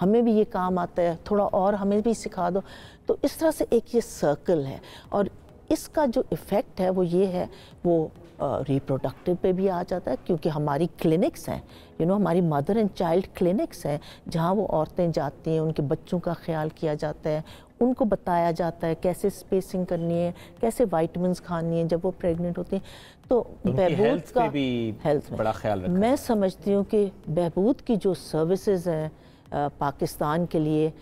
हमें भी ये काम आता है, थोड़ा और हमें भी सिखा दो। तो इस तरह से एक ये सर्कल है और इसका जो इफ़ेक्ट है वो ये है, वो रिप्रोडक्टिव पे भी आ जाता है, क्योंकि हमारी क्लिनिक्स हैं, हमारी मदर एंड चाइल्ड क्लिनिक्स हैं, जहाँ वो औरतें जाती हैं, उनके बच्चों का ख्याल किया जाता है, उनको बताया जाता है कैसे स्पेसिंग करनी है, कैसे विटामिन्स खानी है जब वो प्रेग्नेंट होती हैं। तो बहबूद का भी हेल्थ में बड़ा ख्याल रखा। मैं समझती हूँ कि बहबूद की जो सर्विसेज हैं पाकिस्तान के लिए,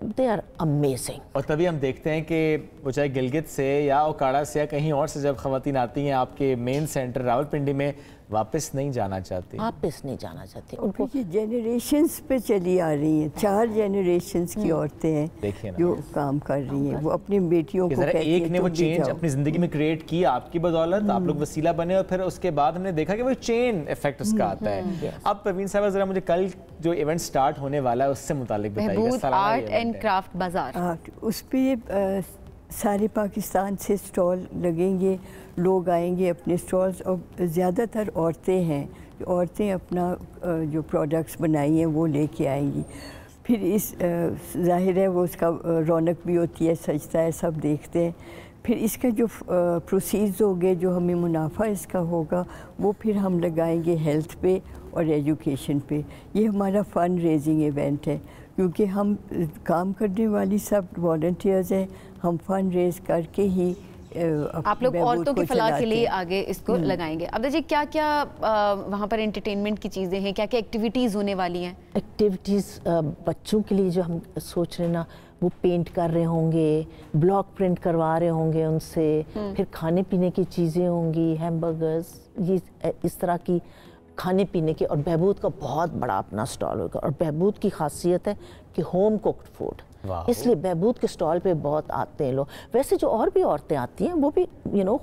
दे आर अमेजिंग। और तभी हम देखते हैं कि वो चाहे गिलगित से या ओकाड़ा से या कहीं और से जब ख़वातीन आती हैं आपके मेन सेंटर रावलपिंडी में, वापस नहीं जाना चाहती, वापस नहीं जाना चाहती। उनको ये जनरेशंस पे चली आ रही हैं, 4 जनरेशंस की औरतें हैं जो काम कर रही हैं। वो अपनी बेटियों को कहती हैं, एक ने वो चेंज अपनी ज़िंदगी में क्रिएट की आपकी बदौलत, आप लोग वसीला बने, और फिर उसके बाद हमने देखा कि वो चेन इफेक्ट उसका आता है। अब परवीन साहब ज़रा मुझे कल जो इवेंट स्टार्ट होने वाला है उससे मुतालिक बताइए। आर्ट एंड क्राफ्ट बाजार, उस पर सारे पाकिस्तान से स्टॉल लगेंगे, लोग आएंगे अपने स्टॉल्स, और ज़्यादातर औरतें हैं, औरतें अपना जो प्रोडक्ट्स बनाई हैं वो लेके आएंगी। फिर इस ज़ाहिर है वो उसका रौनक भी होती है, सजता है, सब देखते हैं। फिर इसका जो प्रोसीड्स होंगे, जो हमें मुनाफा इसका होगा, वो फिर हम लगाएंगे हेल्थ पे और एजुकेशन पे। ये हमारा फ़ंड रेजिंग इवेंट है, क्योंकि हम काम करने वाली सब वॉलंटियर्स हैं, हम फंड रेज करके ही आप लोग औरतों की फलाह के लिए आगे इसको लगाएंगे। अब देखिए क्या क्या वहाँ पर एंटरटेनमेंट की चीज़ें हैं, क्या क्या एक्टिविटीज़ होने वाली हैं? एक्टिविटीज़ बच्चों के लिए जो हम सोच रहे हैं ना, वो पेंट कर रहे होंगे, ब्लॉक प्रिंट करवा रहे होंगे उनसे, फिर खाने पीने की चीज़ें होंगी, हैमबर्गर्स, ये इस तरह की खाने पीने के। और बहबूद का बहुत बड़ा अपना स्टॉल होगा, और बहबूद की खासियत है कि होम कुक्ड फूड, इसलिए बहबूद के स्टॉल पे बहुत आते हैं लोग। वैसे जो और भी औरतें आती हैं वो भी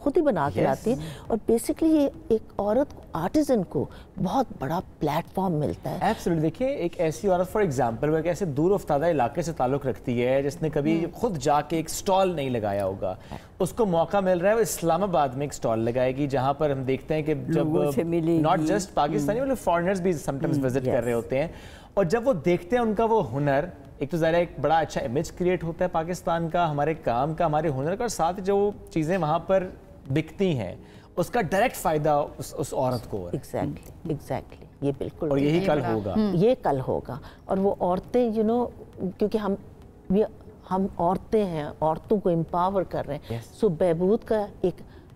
खुद ही बना के लाती हैं, और बेसिकली ये एक औरत आर्टिजन को बहुत बड़ा प्लेटफॉर्म मिलता है। एब्सोल्युटली। देखिए एक ऐसी औरत फॉर एग्जांपल वो एक ऐसे दूर अफ्तादा इलाके से ताल्लुक़ रखती है जिसने कभी खुद जाके एक स्टॉल नहीं लगाया होगा, उसको मौका मिल रहा है, वो इस्लामाबाद में एक स्टॉल लगाएगी, जहाँ पर हम देखते हैं कि जब नॉट जस्ट पाकिस्तानी मतलब फॉरेनर्स भी समटाइम्स विजिट कर रहे होते हैं, और जब वो देखते हैं उनका वो हुनर, एक तो ज़रा एक बड़ा अच्छा इमेज क्रिएट होता है पाकिस्तान का, हमारे काम का, हमारे हुनर का, और साथ ही जो चीज़ें वहाँ पर बिकती हैं उसका डायरेक्ट फ़ायदा उस औरत को है। एग्जैक्टली ये बिल्कुल, और यही कल होगा, ये कल होगा। और वो औरतें क्योंकि हम औरतें हैं, औरतों को एम्पावर कर रहे हैं। सो बहबूद का एक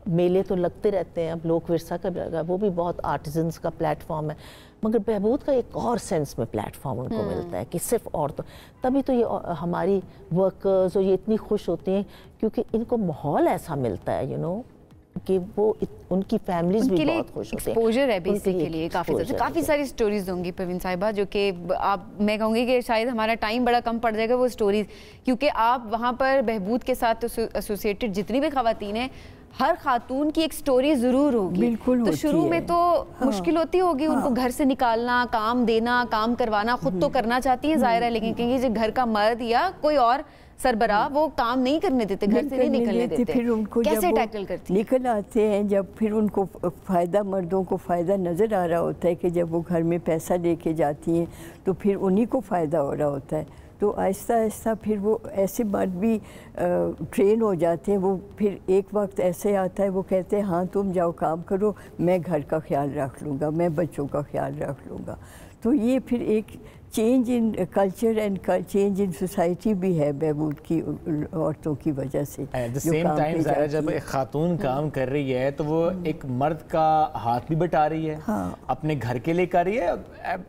मेले तो लगते रहते हैं, अब लोक विरसा का भी लगा, वो भी बहुत आर्टिजन्स का प्लेटफॉर्म है, मगर बहबूद का एक और सेंस में प्लेटफॉर्म उनको मिलता है कि सिर्फ औरतों, तभी तो ये हमारी वर्कर्स और ये इतनी खुश होती हैं, क्योंकि इनको माहौल ऐसा मिलता है कि वो उनकी फैमिलीज भी बहुत खुश होते हैं। एक्सपोजर है बेसिकली, काफ़ी सारी स्टोरीज होंगी परवीन साहिबा, जो कि मैं कहूँगी कि शायद हमारा टाइम बड़ा कम पड़ जाएगा वो स्टोरीज, क्योंकि आप वहाँ पर बहबूद के साथ एसोसिएटेड जितनी भी खवातीन हैं, हर खातून की एक स्टोरी जरूर होगी। बिल्कुल। तो शुरू में तो मुश्किल होती होगी उनको घर से निकालना, काम देना, काम करवाना, खुद तो करना चाहती है जाहिर है, लेकिन कहेंगे घर का मर्द या कोई और सरबराह वो काम नहीं करने देते, घर से नहीं निकलने देते। फिर उनको कैसे टैकल करती निकल आते हैं, जब फिर उनको फ़ायदा, मर्दों को फ़ायदा नज़र आ रहा होता है कि जब वो घर में पैसा लेके जाती हैं तो फिर उन्हीं को फ़ायदा हो रहा होता है, तो आहिस्ता आहिस्ता फिर वो ऐसे मर्द भी ट्रेन हो जाते हैं। वो फिर एक वक्त ऐसे आता है वो कहते हैं हाँ तुम जाओ काम करो, मैं घर का ख्याल रख लूँगा, मैं बच्चों का ख्याल रख लूँगा। तो ये फिर एक change in culture and change in society भी है बहबूद की औरतों की वजह से। एट द सेम टाइम जब एक खातून काम कर रही है तो वो एक मर्द का हाथ भी बटा रही है, अपने घर के लिए कर रही है,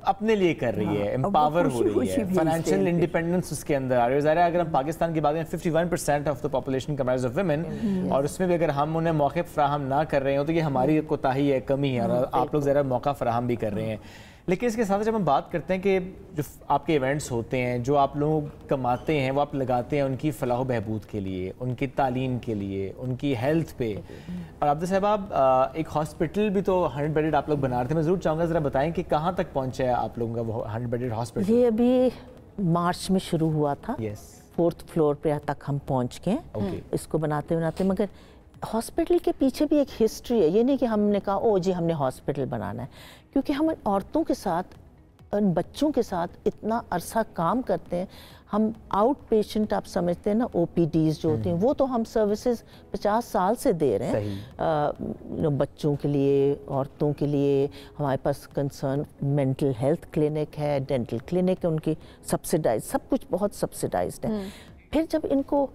अपने लिए कर रही है, एम्पावर हो रही है, फाइनेंशियल इंडिपेंडेंस उसके अंदर आ रही है। ज़ाहिर अगर हम पाकिस्तान की बात करें 51% of the population comprise of women, और उसमें भी अगर हम उन्हें मौके फराहम ना कर रहे हो तो ये हमारी कोताही है, कमी है, और आप लोग ज़रा मौका फराहम भी कर रहे हैं। लेकिन इसके साथ जब हम बात करते हैं कि जो आपके इवेंट्स होते हैं, जो आप लोग कमाते हैं वो आप लगाते हैं उनकी फलाह बहबूद के लिए, उनकी तालीम के लिए, उनकी हेल्थ पे। और आबिदा साहब आप एक हॉस्पिटल भी तो 100 बेडेड आप लोग बना रहे थे, मैं ज़रूर चाहूँगा ज़रा बताएं कि कहाँ तक पहुँचा है आप लोगों का वो 100 बेडेड हॉस्पिटल? ये अभी मार्च में शुरू हुआ था, 4th फ्लोर पे तक हम पहुँच गए इसको बनाते बनाते। मगर हॉस्पिटल के पीछे भी एक हिस्ट्री है, ये नहीं कि हमने कहा ओ जी हमने हॉस्पिटल बनाना है, क्योंकि हम औरतों के साथ उन बच्चों के साथ इतना अरसा काम करते हैं। हम आउट पेशेंट, आप समझते हैं ना, OPDs जो होती हैं, वो तो हम सर्विसेज 50 साल से दे रहे हैं। बच्चों के लिए, औरतों के लिए हमारे पास कंसर्न मेंटल हेल्थ क्लिनिक है, डेंटल क्लिनिक है, उनकी सब्सिडाइज, सब कुछ बहुत सब्सिडाइज्ड है। फिर जब इनको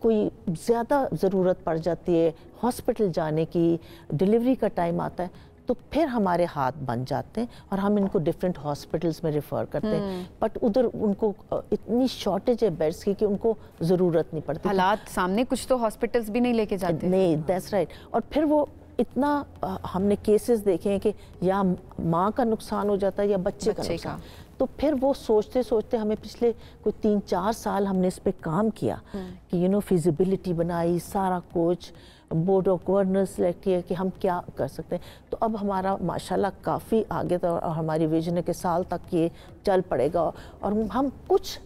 कोई ज़्यादा ज़रूरत पड़ जाती है, हॉस्पिटल जाने की, डिलीवरी का टाइम आता है, तो फिर हमारे हाथ बन जाते हैं और हम इनको डिफरेंट हॉस्पिटल्स में रेफ़र करते हैं। बट उधर उनको इतनी शॉर्टेज है बेड्स की कि उनको ज़रूरत नहीं पड़ती। हालात सामने, कुछ तो हॉस्पिटल्स भी नहीं लेके जाते। नहीं, दैट्स राइट। और फिर वो इतना हमने केसेस देखे हैं कि या माँ का नुकसान हो जाता है या बच्चे का नुकसान। तो फिर वो सोचते सोचते हमें पिछले कोई 3-4 साल हमने इस पे काम किया कि फिजिबिलिटी बनाई, सारा कुछ बोर्ड ऑफ गवर्नर्स सेलेक्ट किया कि हम क्या कर सकते हैं। तो अब हमारा माशाल्लाह काफ़ी आगे था और हमारी विजन है कि साल तक ये चल पड़ेगा और हम कुछ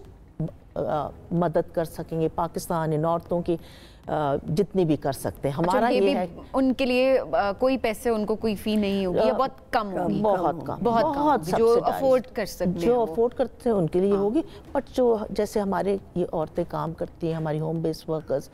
मदद कर सकेंगे पाकिस्तान इन औरतों की जितनी भी कर सकते हैं। हमारा ये है उनके लिए कोई पैसे, उनको कोई फी नहीं होगी या बहुत कम होगी? बहुत कम जो अफोर्ड कर सकते हैं, जो अफोर्ड करते हैं उनके लिए होगी। बट जो जैसे हमारे ये औरतें काम करती हैं, हमारी होम बेस्ड वर्कर्स,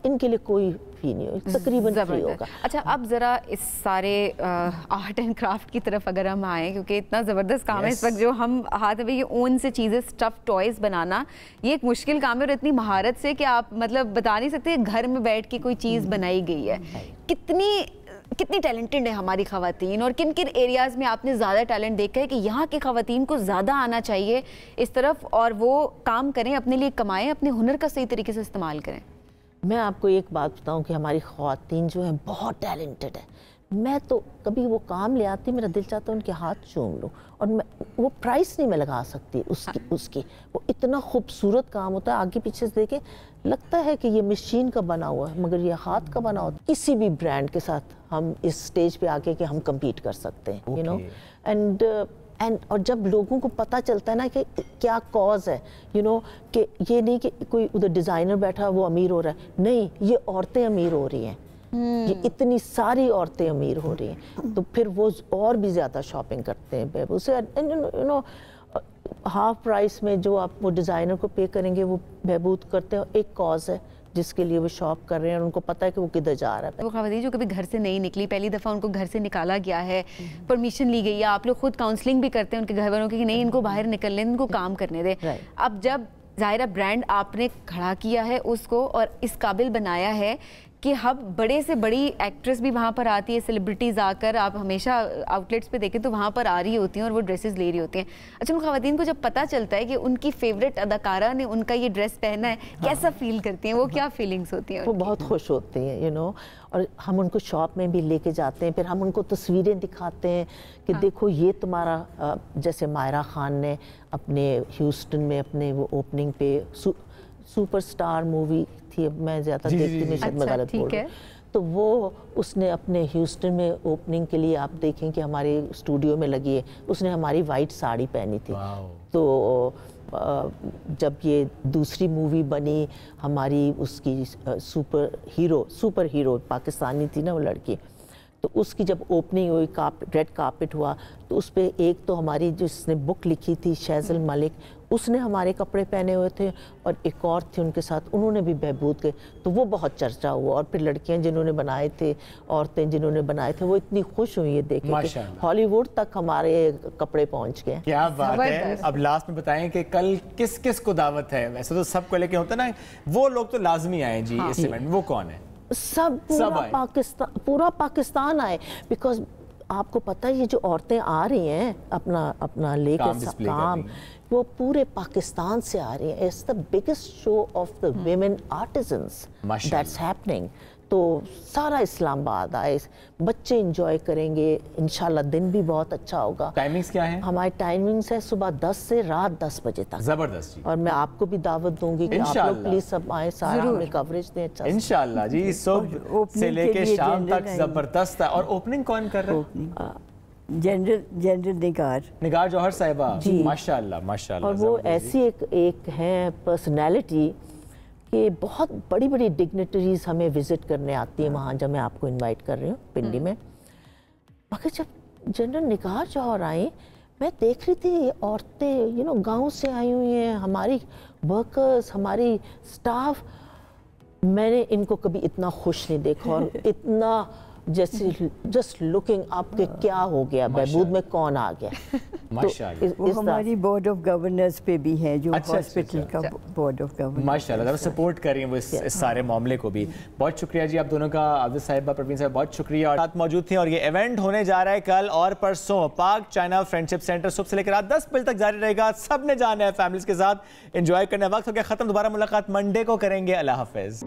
इनके लिए कोई फी नहीं होगी, तकरीबन फ्री होगा। अच्छा, अब ज़रा इस सारे आर्ट एंड क्राफ्ट की तरफ अगर हम आएँ, क्योंकि इतना ज़बरदस्त काम है इस वक्त जो हम हाथ में ये ऊन से चीज़ें, स्टफ टॉयज़ बनाना, ये एक मुश्किल काम है और इतनी महारत से कि आप मतलब बता नहीं सकते घर में बैठ के कोई चीज़ बनाई गई है। कितनी टैलेंटेड है हमारी ख़वातीन और किन किन एरियाज़ में आपने ज़्यादा टैलेंट देखा है कि यहाँ की ख़वातीन को ज़्यादा आना चाहिए इस तरफ और वो काम करें, अपने लिए कमाएं, अपने हुनर का सही तरीके से इस्तेमाल करें? मैं आपको एक बात बताऊं कि हमारी ख़वातीन जो हैं बहुत टैलेंटेड है। मैं तो कभी वो काम ले आती, मेरा दिल चाहता है उनके हाथ चूम लूं और मैं वो प्राइस नहीं मैं लगा सकती उसकी वो इतना खूबसूरत काम होता है, आगे पीछे से देखे लगता है कि ये मशीन का बना हुआ है मगर ये हाथ का बना हुआ है। किसी भी ब्रांड के साथ हम इस स्टेज पे आके कि हम कम्पीट कर सकते हैं, यू नो। एंड और जब लोगों को पता चलता है ना कि क्या कॉज है, यू नो, कि ये नहीं कि कोई उधर डिज़ाइनर बैठा वो अमीर हो रहा है, नहीं, ये औरतें अमीर हो रही हैं, ये इतनी सारी औरतें अमीर हो रही हैं, तो फिर वो और भी ज़्यादा शॉपिंग करते हैं बहबूद से। यू नो, हाफ प्राइस में जो आप वो डिज़ाइनर को पे करेंगे वो बहबूद करते हैं। एक कॉज है जिसके लिए वो शॉप कर रहे हैं और उनको पता है कि वो किधर जा रहा है। वो ख़वातीन जो कभी घर से नहीं निकली, पहली दफ़ा उनको घर से निकाला गया है, परमिशन ली गई है, आप लोग खुद काउंसलिंग भी करते हैं उनके घर वालों की कि नहीं इनको बाहर निकलने, इनको काम करने दें। अब जब ज़ाहिरा ब्रांड आपने खड़ा किया है उसको और इस काबिल बनाया है कि अब बड़े से बड़ी एक्ट्रेस भी वहाँ पर आती है, सेलिब्रिटीज़ आकर, आप हमेशा आउटलेट्स पे देखें तो वहाँ पर आ रही होती हैं और वो ड्रेसेस ले रही होती हैं। अच्छा, उन ख़वातीन को जब पता चलता है कि उनकी फेवरेट अदाकारा ने उनका ये ड्रेस पहना है, कैसा फील करती हैं वो? क्या फीलिंग्स होती हैं? वो बहुत खुश होती हैं, यू नो। और हम उनको शॉप में भी लेके जाते हैं, फिर हम उनको तस्वीरें दिखाते हैं कि देखो ये तुम्हारा, जैसे मायरा खान ने अपने ह्यूस्टन में अपने वो ओपनिंग पे सुपरस्टार मूवी थी, अब मैं ज़्यादा देखती नहीं, शायद मैं गलत बोल रही हूँ, तो वो उसने अपने ह्यूस्टन में ओपनिंग के लिए, आप देखें कि हमारे स्टूडियो में लगी है, उसने हमारी वाइट साड़ी पहनी थी। तो जब ये दूसरी मूवी बनी हमारी, उसकी सुपर हीरो पाकिस्तानी थी ना वो लड़की, तो उसकी जब ओपनिंग हुई, रेड कार्पेट हुआ, तो उस पर एक तो हमारी जिसने बुक लिखी थी शैजल मलिक, उसने हमारे कपड़े पहने हुए थे और एक और थी उनके साथ, उन्होंने भी बहबूद के, तो वो बहुत चर्चा हुआ। और फिर लड़कियां जिन्होंने बनाए थे, औरतें जिन्होंने बनाए थे, वो इतनी खुश हुई है देख के हॉलीवुड तक हमारे कपड़े पहुंच गए। क्या बात है। अब लास्ट में बताएं कि कल किस किस को दावत है? वैसे तो सबको, लेकिन होता ना वो लोग तो लाजमी आए जी इस इवेंट, वो कौन है? सब पूरा पाकिस्तान आए, बिकॉज आपको पता है ये जो औरतें आ रही हैं अपना लेकर काम, वो पूरे पाकिस्तान से आ रही हैं। It's the biggest show off the women artisans that's happening. तो सारा इस्लामाबाद आए, बच्चे एंजॉय करेंगे, इंशाल्लाह दिन भी बहुत अच्छा होगा। टाइमिंग्स क्या है? हमारी टाइमिंग्स है सुबह 10 से रात 10 बजे तक। जबरदस्त जी। और मैं आपको भी दावत दूंगी कि आप लोग प्लीज सब आए, सारा हमें कवरेज दें अच्छा इंशाल्लाह जी। सुबह से लेके शाम तक जबरदस्त है। और ओपनिंग कौन कर रहा है? जनरल निगार जौहर साहिबा, माशाल्लाह माशाल्लाह। और वो ऐसी एक है पर्सनैलिटी कि बहुत बड़ी बड़ी डिग्नेटरीज हमें विजिट करने आती हैं वहाँ, जब मैं आपको इनवाइट कर रही हूँ पिंडी में। मगर जब जनरल निगार जौहर आए, मैं देख रही थी औरतें गांव से आई हुई हैं, हमारी वर्कर्स, हमारी स्टाफ, मैंने इनको कभी इतना खुश नहीं देखा और इतना जैसे जस्ट लुकिंग आपके क्या हो गया, बहबूद में कौन आ गया। माशाल्लाह। वो हमारी बोर्ड ऑफ गवर्नर्स पे भी है, जो हॉस्पिटल का बोर्ड ऑफ गवर्नर्स। माशाल्लाह, सपोर्ट कर रही हैं वो इस सारे मामले को भी। बहुत शुक्रिया जी आप दोनों का, आबिद साहिबा, परवीन साहब, बहुत शुक्रिया। और साथ मौजूद थी। और ये इवेंट होने जा रहा है कल और परसों पाक चाइना फ्रेंडशिप सेंटर, सुबह से लेकर रात 10 बजे तक जारी रहेगा। सब ने जाना है फैमिलीज के साथ, एंजॉय करना है। वक्त हो गया खत्म, दोबारा मुलाकात मंडे को करेंगे। अल्लाह हाफिज।